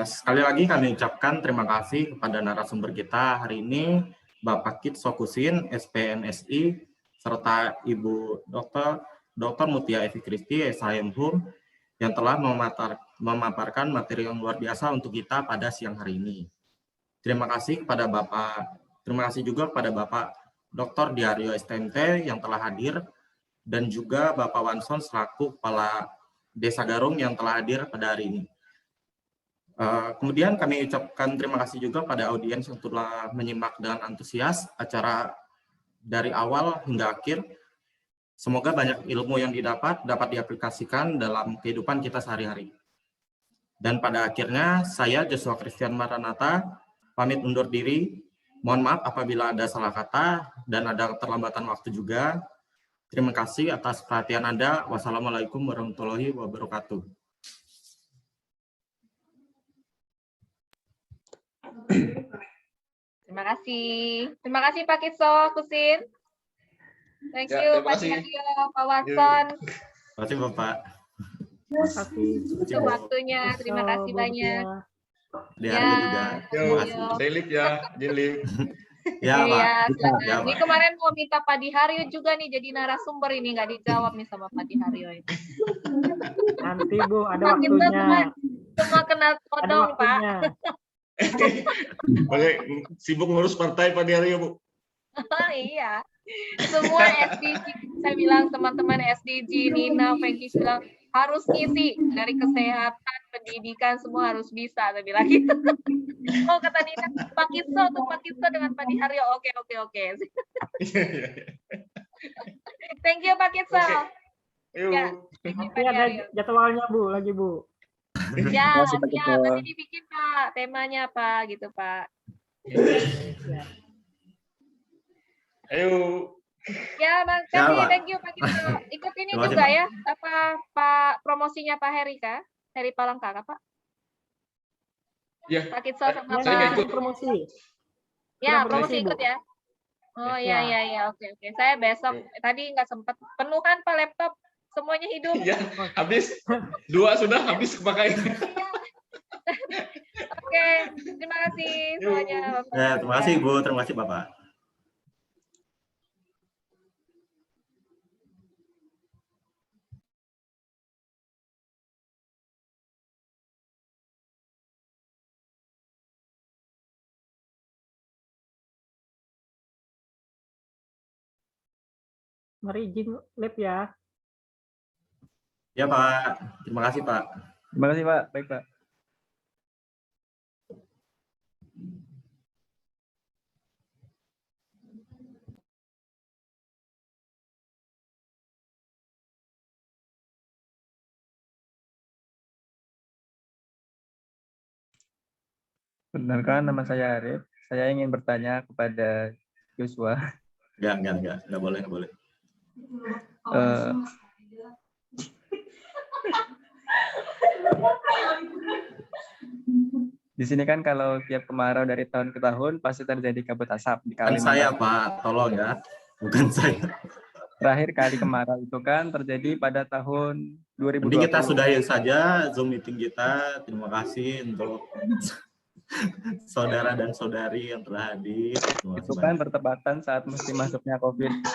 Sekali lagi kami ucapkan terima kasih kepada narasumber kita hari ini, Bapak Kit Sokusin, SPNSI, serta Ibu Dr. Mutia Evi Kristi, SHM yang telah memaparkan materi yang luar biasa untuk kita pada siang hari ini. Terima kasih juga kepada Bapak Dr. Diario STMT yang telah hadir, dan juga Bapak Wanson selaku Kepala Desa Garung yang telah hadir pada hari ini. Kemudian kami ucapkan terima kasih juga pada audiens yang telah menyimak dengan antusias acara dari awal hingga akhir. Semoga banyak ilmu yang dapat diaplikasikan dalam kehidupan kita sehari-hari. Dan pada akhirnya, saya Joshua Christian Maranatha pamit undur diri. Mohon maaf apabila ada salah kata dan ada keterlambatan waktu juga. Terima kasih atas perhatian Anda. Wassalamualaikum warahmatullahi wabarakatuh. Terima kasih Pak Kitso Kusin. Thank you terima Pak kasih. Diario, Pak Watson. Terima kasih Bapak. Terima kasih. Untuk waktunya, terima kasih banyak. Diario juga. Terima Yo, kasih. saya lip ya, Jin lip. Ya, Pak. Iya, silakan. Ya, Ini Pak. kemarin mau minta Pak Dihario juga nih jadi narasumber, ini nggak dijawab nih sama Pak Dihario ini. Nanti Bu, ada Pak, kita waktunya. semua kena Ada todong Pak. waktunya. Oke, sibuk ngurus partai Pak Diario, Bu. Iya. Semua SDG, saya bilang teman-teman SDG, Nina, Frankie bilang harus ngisi dari kesehatan, pendidikan, semua harus bisa. Saya bilang gitu. Oh, kata Nina, Pak Kitso dengan Pak Dihario. Oke. Thank you Pak Kitso. Oke. Yuk. Ya, thank you, Pak Nanti ada Dihario. jadwalnya Bu, lagi Bu. Ya, nanti dibikin Pak, temanya apa gitu Pak. Ayo. Ya, Bang, Ya, kami Pak. thank you Pak Kitso. Ikut ini Terima kasih, juga Pak. ya, apa Pak promosinya Pak Heri kah? Heri Palangka Pak? Ya, Pak Kitso sama saya nggak Pak. ikut. Promosi. Ya, Sudah promosi promosi, Bu. ikut ya. Oh Ya. iya, oke. Saya besok tadi nggak sempat penuhan Pak laptop, semuanya hidup. Ya, habis. 2 sudah habis kepakai. Oke, terima kasih semuanya. Bapak. Ya, terima kasih Bu, terima kasih Bapak. Mari izin lab ya. Ya Pak, terima kasih Pak. Terima kasih Pak. Baik Pak. Benarkah nama saya Arif? Saya ingin bertanya kepada Joshua. Enggak boleh. Eh, di sini kan kalau tiap kemarau dari tahun ke tahun pasti terjadi kabut asap di Bukan Kalimantan. saya Pak, tolong ya. Bukan saya. Terakhir kali kemarau itu kan terjadi pada tahun 2020. Nanti kita sudahi saja Zoom meeting kita. Terima kasih untuk saudara dan saudari yang telah hadir. Terima kasih Itu kan bertepatan saat musim masuknya COVID.